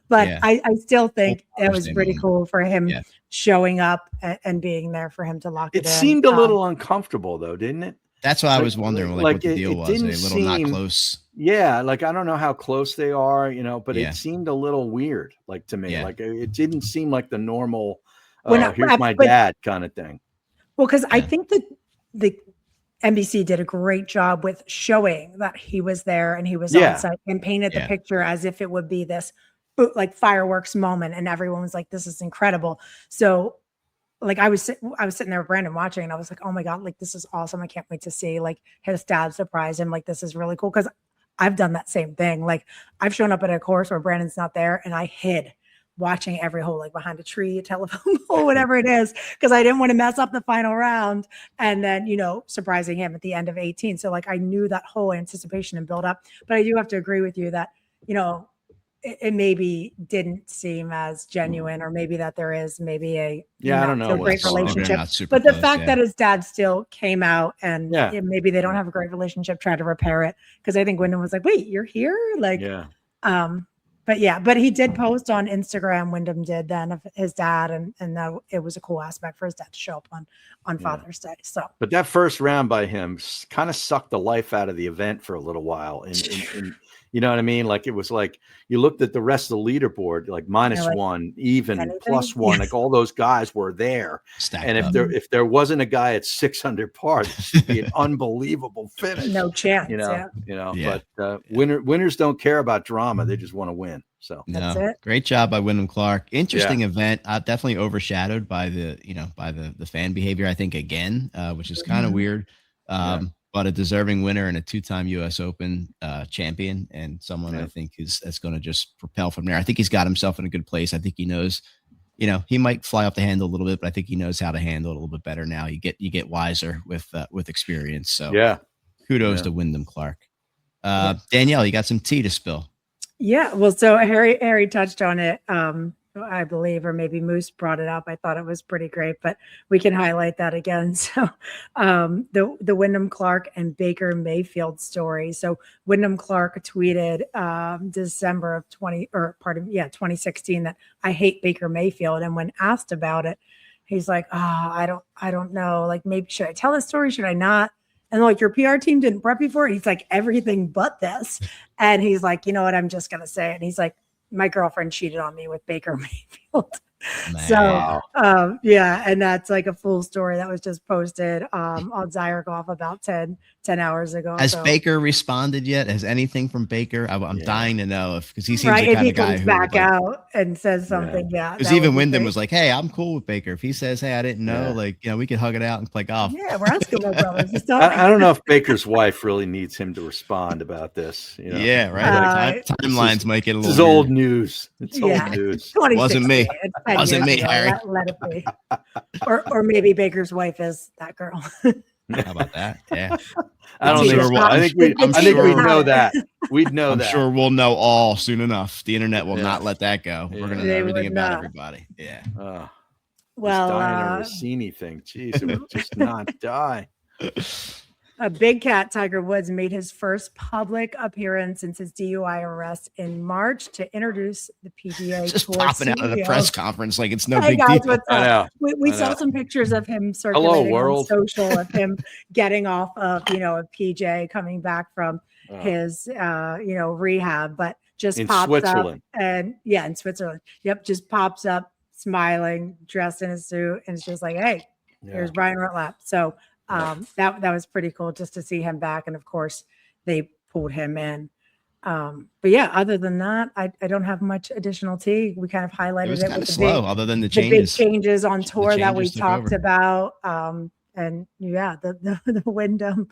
but I still think it was pretty cool for him showing up and being there for him to lock it in. It seemed a little uncomfortable though, didn't it? That's why I was wondering, what the deal was. A little not close. Yeah, like I don't know how close they are, but it seemed a little weird, like to me. Like it didn't seem like the normal. Here's my dad kind of thing. Well, because I think that the NBC did a great job with showing that he was there and he was on site and painted the picture as if it would be this like fireworks moment, and everyone was like, "This is incredible." So, like I was sitting there with Brandon watching, and I was like, "Oh my god, like this is awesome! I can't wait to see like his dad surprise him. Like this is really cool." Because I've done that same thing. Like I've shown up at a course where Brandon's not there, and I hid watching every hole, like behind a tree, a telephone pole, whatever it is, because I didn't want to mess up the final round. And then, surprising him at the end of 18. So like I knew that whole anticipation and build up, but I do have to agree with you that, it maybe didn't seem as genuine, or maybe that there is maybe a I don't know, great relationship. But the fact that his dad still came out and maybe they don't have a great relationship, try to repair it. Because I think Wyndham was like, "Wait, you're here?" Like, But he did post on Instagram, Wyndham did then, of his dad, and that it was a cool aspect for his dad to show up on Father's Day. So, but that first round by him kind of sucked the life out of the event for a little while. And you know what I mean? Like it was like you looked at the rest of the leaderboard, like -1, even, +1, like all those guys were there. And if there wasn't a guy at 6 under par, this would be an unbelievable finish. No chance. But winners don't care about drama; they just want to win. So that's it. Great job by Wyndham Clark. Interesting event. Definitely overshadowed by the fan behavior, I think, again, which is kind of weird. But a deserving winner and a 2-time U.S. Open champion, and someone I think that's going to just propel from there. I think he's got himself in a good place. I think he knows, he might fly off the handle a little bit, but I think he knows how to handle it a little bit better now. You get wiser with experience. So kudos to Wyndham Clark. Danielle, you got some tea to spill. Yeah, well, so Harry touched on it, I believe, or maybe Moose brought it up. I thought it was pretty great, but we can highlight that again. So the Wyndham Clark and Baker Mayfield story. So Wyndham Clark tweeted December of 2016 that I hate Baker Mayfield. And when asked about it, he's like, I don't know. Like, maybe should I tell this story? Should I not? And like, your PR team didn't prep you for it. He's like, everything but this. And he's like, you know what? I'm just going to say it. And he's like, my girlfriend cheated on me with Baker Mayfield. So, yeah, and that's like a full story that was just posted on Zyre about 10 hours ago. Has So, Baker responded yet? Has anything from Baker? I'm dying to know because he seems right, the if kind he of guy comes who back would, like, out and says something, yeah, because that would even be Wyndham great. was like, "Hey, I'm cool with Baker. If he says, hey, I didn't know, like, we could hug it out and play golf." Yeah, we're Eskimo brothers. Just I don't know if Baker's wife really needs him to respond about this. Yeah, right. Timelines might get a little. This is old news. It's old yeah, news. 2016. Wasn't me. It's 10 Wasn't years me, ago. Harry. Let it be. Or maybe Baker's wife is that girl. How about that? Yeah. I don't She think just so. had- I think we. the I think cheaters we had know it. that. We'd know I'm that. sure we'll know all soon enough. The internet will Yeah. not let that go. We're gonna know They everything would about not. everybody. Yeah. Well, this Diana Rossini thing. Jeez, it would just not die. A big cat, Tiger Woods, made his first public appearance since his DUI arrest in March to introduce the PGA Just Tour popping out at a CEO. press conference like it's no Hey big guys, deal. what's I know. up? We I saw know. some pictures of him circulating on world. social of him getting off of, a PJ coming back from his, rehab, but just In pops Switzerland. up and in Switzerland. Yep. Just pops up smiling, dressed in a suit. And it's just like, hey, here's Brian Rutlap. So that was pretty cool just to see him back. And of course they pulled him in. But yeah, other than that, I don't have much additional tea. We kind of highlighted It was it kind with of the slow, big, other than the the big changes. changes on The tour that we changes took talked over. about. And yeah, the Wyndham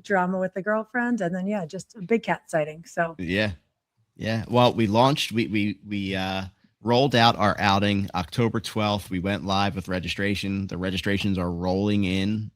drama with the girlfriend, and then just a big cat sighting. So Yeah. Well, we launched. We rolled out our outing October 12th. We went live with registration. The registrations are rolling in.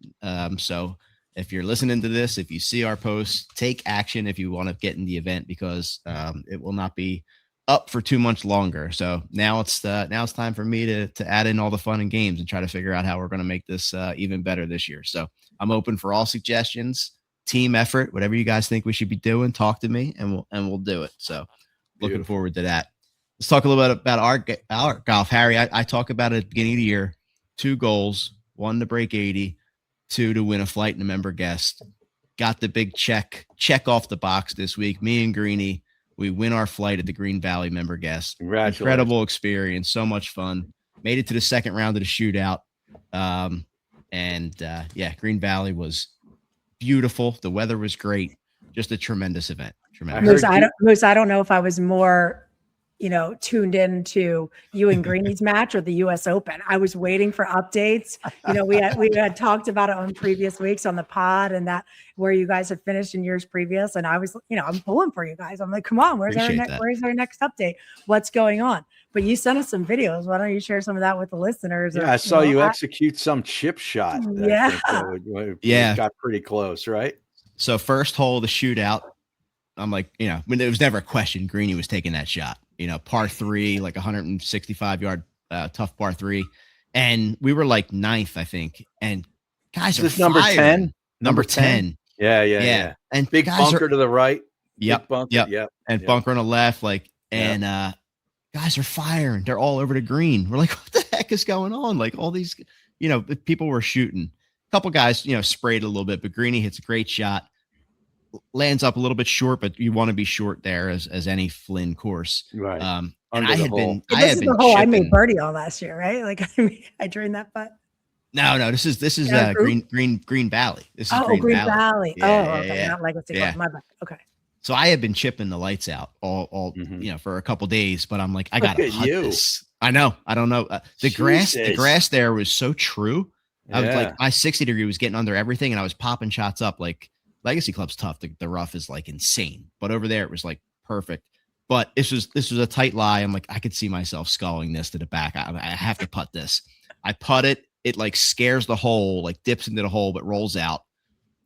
So if you're listening to this, if you see our posts, take action if you want to get in the event, because it will not be up for too much longer. So now it's time for me to add in all the fun and games and try to figure out how we're going to make this even better this year. So I'm open for all suggestions, team effort, whatever you guys think we should be doing. Talk to me and we'll do it. So looking forward to that. Let's talk a little bit about our golf. Harry, I talk about it at the beginning of the year. 2 goals, 1 to break 80, 2 to win a flight and a member guest. Got the big check off the box this week. Me and Greenie, we win our flight at the Green Valley member guest. Congratulations. Incredible experience. So much fun. Made it to the second round of the shootout. Green Valley was beautiful. The weather was great. Just a tremendous event. Moose, I don't know if I was more tuned into you and Greenie's match or the U.S. Open. I was waiting for updates. We had talked about it on previous weeks on the pod, and that where you guys had finished in years previous. And I was, I'm pulling for you guys. I'm like, come on, where's our next update? What's going on? But you sent us some videos. Why don't you share some of that with the listeners? Yeah, I saw you execute some chip shot. Yeah, got pretty close, right? So first hole of the shootout, I'm like, when there was never a question, Greenie was taking that shot. Par 3, like 165-yard tough par 3, and we were like 9th, I think. And guys are number 10. Number 10. Yeah. And big bunker to the right. Yep. And bunker on the left, guys are firing. They're all over the green. We're like, what the heck is going on? Like all these, people were shooting. A couple guys, sprayed a little bit, but Greenie hits a great shot. Lands up a little bit short, but you want to be short there as any Flynn course. Right. And I had been I made birdie all last year, right? Like I drained that putt. No, this is Green Valley. This is Green Valley. Yeah. Not Legacy. Yeah. My bad. Okay. So I had been chipping the lights out all for a couple days, but I'm like, I gotta putt this. I know. I don't know. The grass there was so true. I was like, my 60 degree was getting under everything, and I was popping shots up. Like Legacy Club's tough. The rough is like insane, but over there it was like perfect. But this was a tight lie. I'm like, I could see myself sculling this to the back. I have to putt this. I putt it. It like scares the hole, like dips into the hole, but rolls out.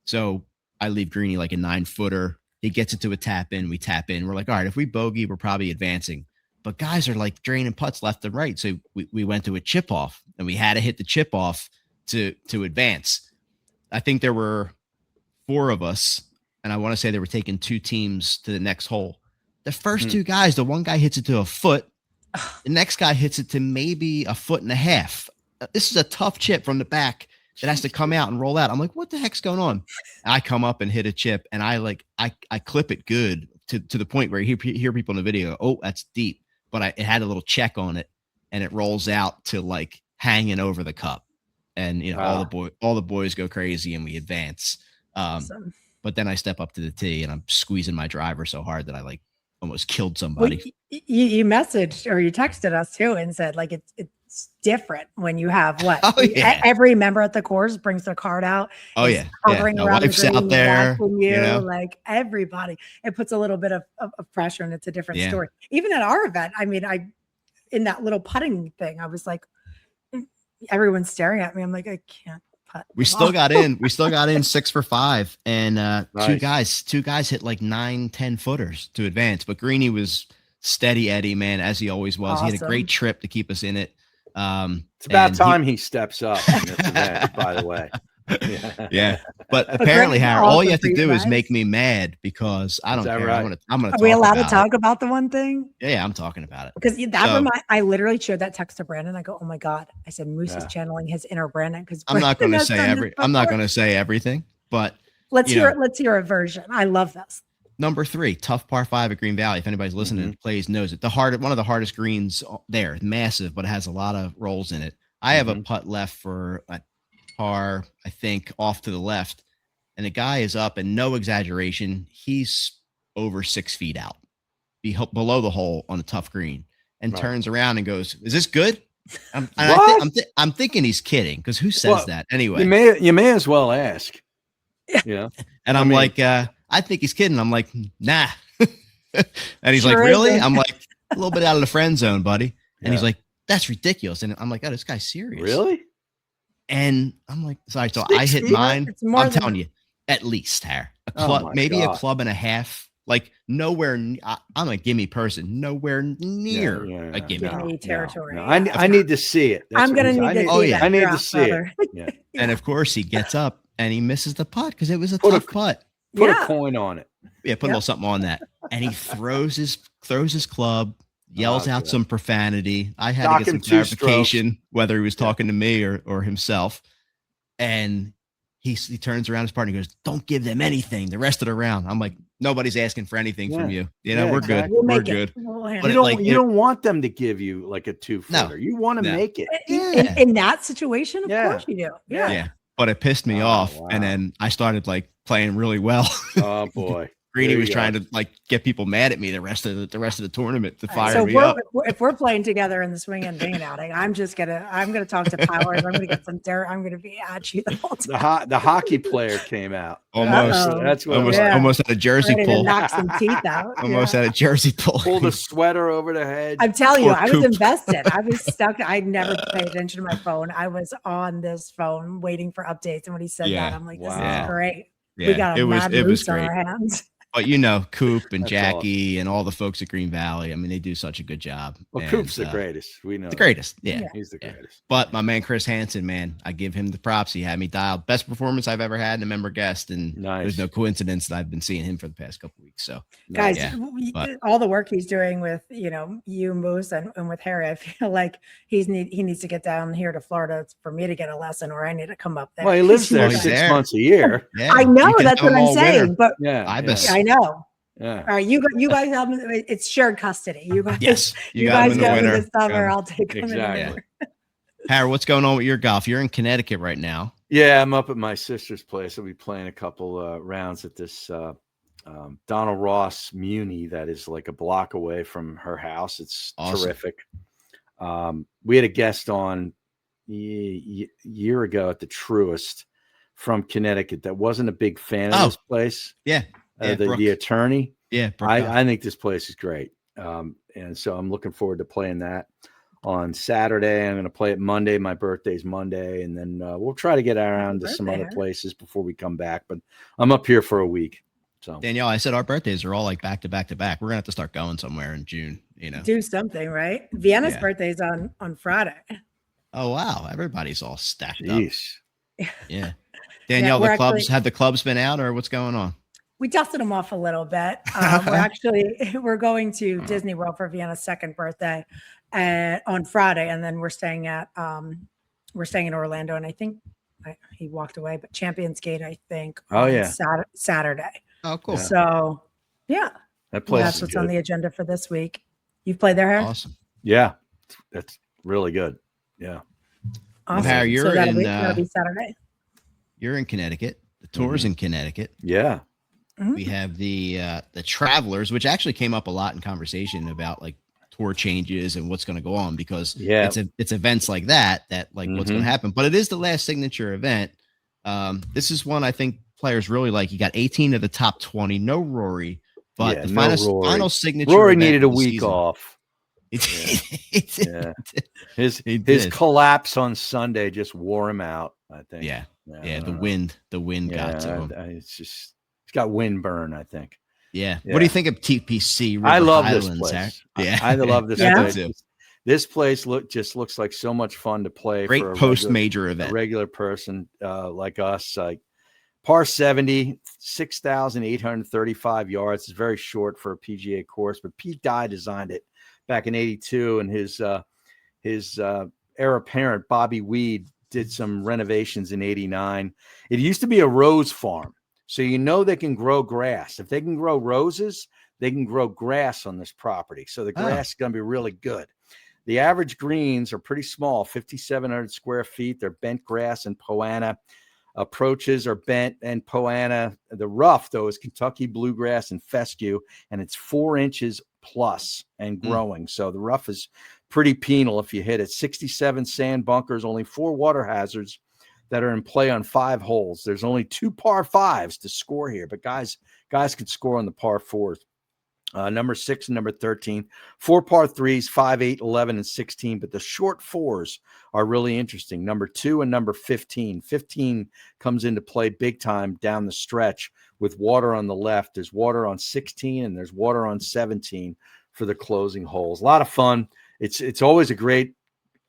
So I leave Greenie like a 9-footer. He gets it to a tap in. We tap in. We're like, all right, if we bogey, we're probably advancing. But guys are like draining putts left and right. So we went to a chip off, and we had to hit the chip off to advance. I think there were 4 of us, and I want to say they were taking 2 teams to the next hole. The first 2 guys, the one guy hits it to a foot. The next guy hits it to maybe a foot and a half. This is a tough chip from the back that has to come out and roll out. I'm like, what the heck's going on? I come up and hit a chip, and I clip it good to the point where you hear people in the video go, oh, that's deep. But it had a little check on it, and it rolls out to like hanging over the cup. And you know, all the boys go crazy and we advance. Awesome. But then I step up to the tee and I'm squeezing my driver so hard that I like almost killed somebody. Well, you messaged or you texted us too and said like it's different when you have what? Every member at the course brings their card out. Oh yeah, hovering my around wife's the green, out there. you know? Like everybody, it puts a little bit of pressure and it's a different story. Even at our event, I mean, in that little putting thing, I was like, everyone's staring at me. I'm like, I can't. We still got in 6 for 5 and nice. two guys hit like 9-10 footers to advance, but Greenie was steady Eddie, man, as he always was. Awesome. He had a great trip to keep us in it. It's about time he steps up in this event, by the way. Yeah. But apparently, Harry, all you have to do is make me mad because I don't care. Right? I'm gonna Are we allowed to talk about the one thing? Yeah, I'm talking about it. Because I literally showed that text to Brandon. I go, oh my God. I said Moose is channeling his inner Brandon because I'm not gonna say everything, but let's hear a version. I love this. Number 3, tough par 5 at Green Valley. If anybody's listening to plays knows it. One of the hardest greens there, massive, but it has a lot of rolls in it. I have a putt left for a par, I think, off to the left, and the guy is up, and no exaggeration, he's over 6 feet out, below the hole on a tough green, and turns around and goes, "Is this good?" I'm thinking he's kidding because who says that anyway? You may as well ask. Yeah, and I'm like, I think he's kidding. I'm like, nah, and he's like, really? I'm like, a little bit out of the friend zone, buddy, and he's like, that's ridiculous, and I'm like, oh, this guy's serious, really? And I'm like, sorry. So I hit mine. I'm telling you, at least, Harry, a club, maybe a club and a half. Like nowhere. I'm a gimme person. Nowhere near a gimme territory. No. I need to see it. I'm gonna need to see it. I need to see it. Yeah. And of course, he gets up and he misses the putt because it was a tough putt. Put a coin on it. Yeah, put a little something on that. And he throws his club. Yells out some profanity. I had to get some clarification whether he was talking to me or himself. And he turns around his partner and goes, "Don't give them anything the rest of the round." I'm like, nobody's asking for anything from you. You know, we're exactly. Good. We're good. You don't want them to give you like a 2-footer. No, you want to make it. In that situation, of course you do. Yeah. But it pissed me off. Wow. And then I started like playing really well. Oh boy. Greenie was trying to like get people mad at me the rest of the tournament to fire me up. If we're playing together in the swing and ding outing, I'm gonna talk to Powers. I'm gonna get some dirt. I'm gonna be at you the whole time. The hockey player came out. Almost. That's what almost had a jersey pull. Knock some teeth out. Almost had a jersey pull. Pulled a sweater over the head. I'm telling you, I was invested. I was stuck. I never paid attention to my phone. I was on this phone waiting for updates. And when he said that, I'm like, this is great. Yeah. We got a mad moose on our hands. But you know, Coop and Jackie and all the folks at Green Valley, I mean, they do such a good job. Well, Coop's the greatest. We know the greatest. Yeah. He's the greatest. But my man Chris Hansen, man, I give him the props. He had me dialed. Best performance I've ever had in a member guest, and there's no coincidence that I've been seeing him for the past couple of weeks. So, guys, all the work he's doing with you, Moose, and with Harry, I feel like he needs to get down here to Florida for me to get a lesson, or I need to come up there. Well, he lives there 6 months a year. Yeah. I know that's what I'm saying, but I know. Yeah. All right, you guys help me. It's shared custody. You guys, yes, you guys go in the summer. I'll take them exactly. Harry, what's going on with your golf? You're in Connecticut right now. Yeah, I'm up at my sister's place. I'll be playing a couple rounds at this Donald Ross Muni that is like a block away from her house. It's terrific. We had a guest on a year ago at the Truist from Connecticut that wasn't a big fan of this place. Yeah. The attorney. Yeah. I think this place is great. And so I'm looking forward to playing that on Saturday. I'm going to play it Monday. My birthday's Monday. And then we'll try to get around to some other places before we come back. But I'm up here for a week. So Danielle, I said our birthdays are all like back to back to back. We're going to have to start going somewhere in June, Do something, right? Vienna's birthday's on Friday. Oh, wow. Everybody's all stacked up. Yeah. Danielle, have the clubs been out or what's going on? We dusted them off a little bit. We're going to Disney World for Vienna's second birthday on Friday, and then we're staying in Orlando. And I think he walked away, but Champions Gate, I think. Saturday. Oh, cool. So that's what's on the agenda for this week. You've played there, Harry? Awesome. Yeah, that's Really good. Yeah. Awesome. Harry, you're so that'll in, that'll be Saturday. You're in Connecticut. The tour's in Connecticut. Yeah. We have the Travelers, which actually came up a lot in conversation about like tour changes and what's going to go on, because it's events like that like what's going to happen. But it is the last signature event. This is one I think players really like. You got 18 of the top 20. No Rory, but the final signature. Rory event needed a of the week season. off. Yeah. His collapse on Sunday just wore him out, I think. Yeah. The wind got to him. He's got wind burn, I think. Yeah. What do you think of TPC? I love Highlands, this place. Yeah. I love this place. This place looks like so much fun to play. Great for post-major event. A regular person like us. Like par 70, 6,835 yards. It's very short for a PGA course, but Pete Dye designed it back in '82, and his heir apparent Bobby Weed did some renovations in '89. It used to be a rose farm, so they can grow grass. If they can grow roses, they can grow grass on this property. So the grass is going to be really good. The average greens are pretty small, 5,700 square feet. They're bent grass and Poana. Approaches are bent and Poana. The rough, though, is Kentucky bluegrass and fescue, and it's 4 inches plus and growing. So the rough is pretty penal if you hit it. 67 sand bunkers, only 4 water hazards that are in play on 5 holes. There's only 2 par 5s to score here, but guys can score on the par 4s. Number 6 and number 13, 4 par 3s, 5, 8, 11, and 16. But the short 4s are really interesting. Number 2 and number 15. 15 comes into play big time down the stretch with water on the left. There's water on 16 and there's water on 17 for the closing holes. A lot of fun. It's always a great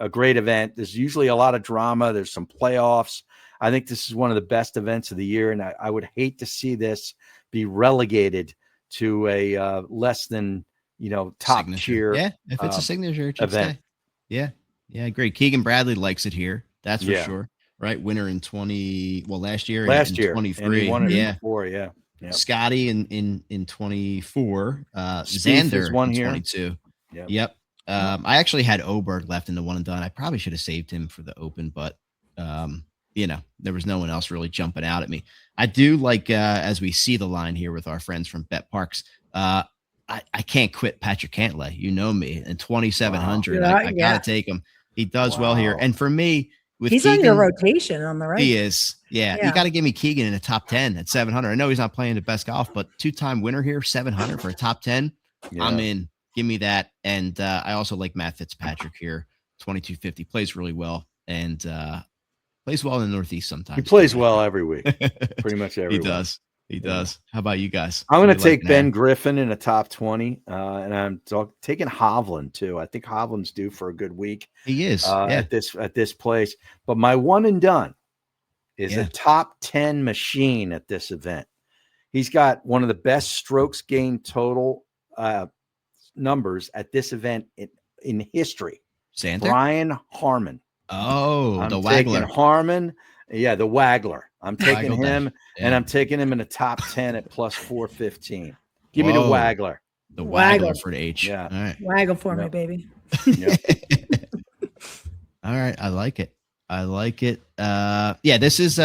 event. There's usually a lot of drama. There's some playoffs. I think this is one of the best events of the year, and I would hate to see this be relegated to a less than top tier. Yeah, if it's a signature it should event. Stay. Yeah, great. Keegan Bradley likes it here. That's for sure. Right, winner in last year. Last year, 23. Before, yeah. Scotty in 24. Xander won in here. 22. Yep. I actually had Oberg left in the one and done. I probably should have saved him for the Open, but there was no one else really jumping out at me. I do like, as we see the line here with our friends from Parx, I can't quit Patrick Cantlay. You know me, and 2,700. Wow. I got to take him. He does well here. And for me, he's Keegan, on your rotation on the right. He is. Yeah. You got to give me Keegan in the top 10 at 700. I know he's not playing the best golf, but 2-time winner here, 700 for a top 10. Yeah. I'm in. Give me that. And I also like Matt Fitzpatrick here, 2,250. Plays really well. And plays well in the Northeast sometimes. He plays well every week, pretty much every week. He does. How about you guys? I'm going to take Ben Griffin in a top 20, and I'm taking Hovland too. I think Hovland's due for a good week. He is at this place. But my one and done is a top 10 machine at this event. He's got one of the best strokes gained total numbers at this event in history. Sander? Brian Harmon. Oh, I'm the Waggler. Harmon. Yeah, the Waggler. I'm taking him, and I'm taking him in the top 10 at plus 415. Give me the Waggler. The Waggler for the H. Yeah. All right. Waggle for me, baby. All right. I like it. This is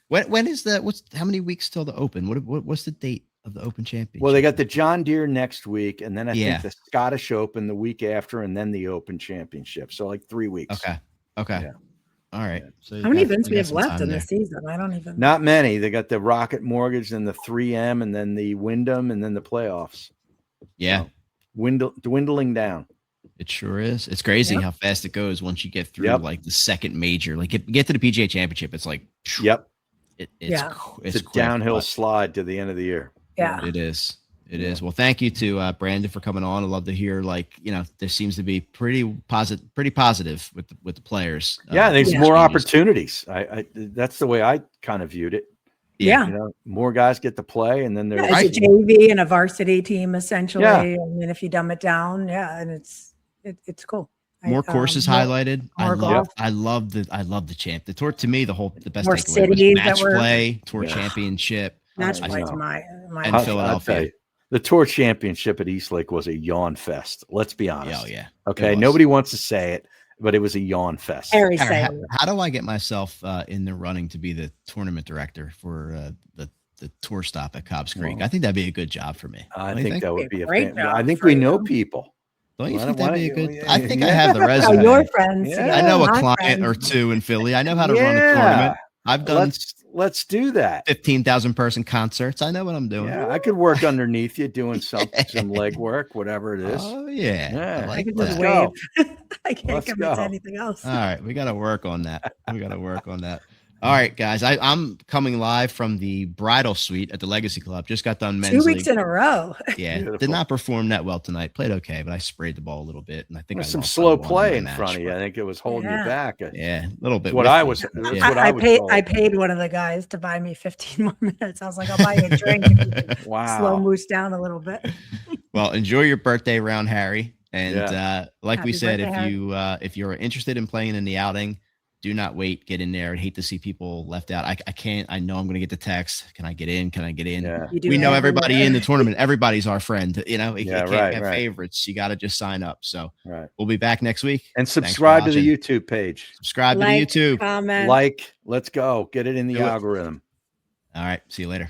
when is how many weeks till the Open? What's the date of the Open Championship? Well, they got the John Deere next week, and then I think the Scottish Open the week after, and then the Open Championship. So like 3 weeks. Okay. Yeah. All right. So how many events we have left in the season? I don't even. Not many. They got the Rocket Mortgage, then the 3M, and then the Wyndham, and then the playoffs. Yeah. So, dwindling down. It sure is. It's crazy how fast it goes once you get through like the second major. Like get to the PGA Championship, it's like it's a downhill slide to the end of the year. Yeah, it is. It is. Well, thank you to Brandon for coming on. I love to hear there seems to be pretty positive with the players. There's more opportunities. I that's the way I kind of viewed it. Yeah. More guys get to play, and then there's it's a JV and a varsity team essentially. Yeah. And then if you dumb it down, and it's cool. More courses highlighted. I love the champ. The tour to me, the best takeaway was match play, tour championship. Match play to my and Philadelphia. The tour championship at Eastlake was a yawn fest. Let's be honest. Oh yeah. Okay. Nobody wants to say it. but it was a yawn fest. Harry Harry, saying it. how do I get myself in the running to be the tournament director for the tour stop at Cobb's Creek? Well, I think that'd be a good job for me. I Don't you think that would be a Great I job think for we know you. people. Don't you Why think don't- that'd be why a don't good? you- I think I yeah. have the Oh, resume. your friends. Yeah. I know a my client or friends. two in Philly. I know how to run a tournament. I've done Let's do that. 15,000 person concerts. I know what I'm doing. Yeah, I could work underneath you doing some leg work, whatever it is. Oh yeah, Yeah, I I like can that. just go. wave. I can't Let's commit to go. anything else. All right, we got to work on that. We got to work on that. All right, guys. I'm coming live from the bridal suite at the Legacy Club. Just got done men's 2 weeks league. in a row. Yeah, Beautiful. did not perform that well tonight. Played okay, but I sprayed the ball a little bit, and I think There was I some lost slow by one play my in match, front of you. but- I think it was holding you Yeah. back. Yeah, a little bit. That's what I whiffy. was. That's Yeah. what I was told. I paid one of the guys to buy me 15 more minutes. I was like, I'll buy you a drink if you can slow Wow. moose down a little bit. Well, enjoy your birthday round, Harry. And like we Happy said, birthday, if you're interested in playing in the outing, do not wait. Get in there. I'd hate to see people left out. I can't. I know I'm going to get the text. Can I get in? Can I get in? Yeah. You do We know have everybody them. in the tournament. Everybody's our friend. You know, you Yeah, can't right, have right. favorites. You got to just sign up. So Right. we'll be back next week. And Thanks for subscribe to the watching. YouTube page. Subscribe Like, to the YouTube. comment. Let's go. Get it in the Do it. algorithm. All right. See you later.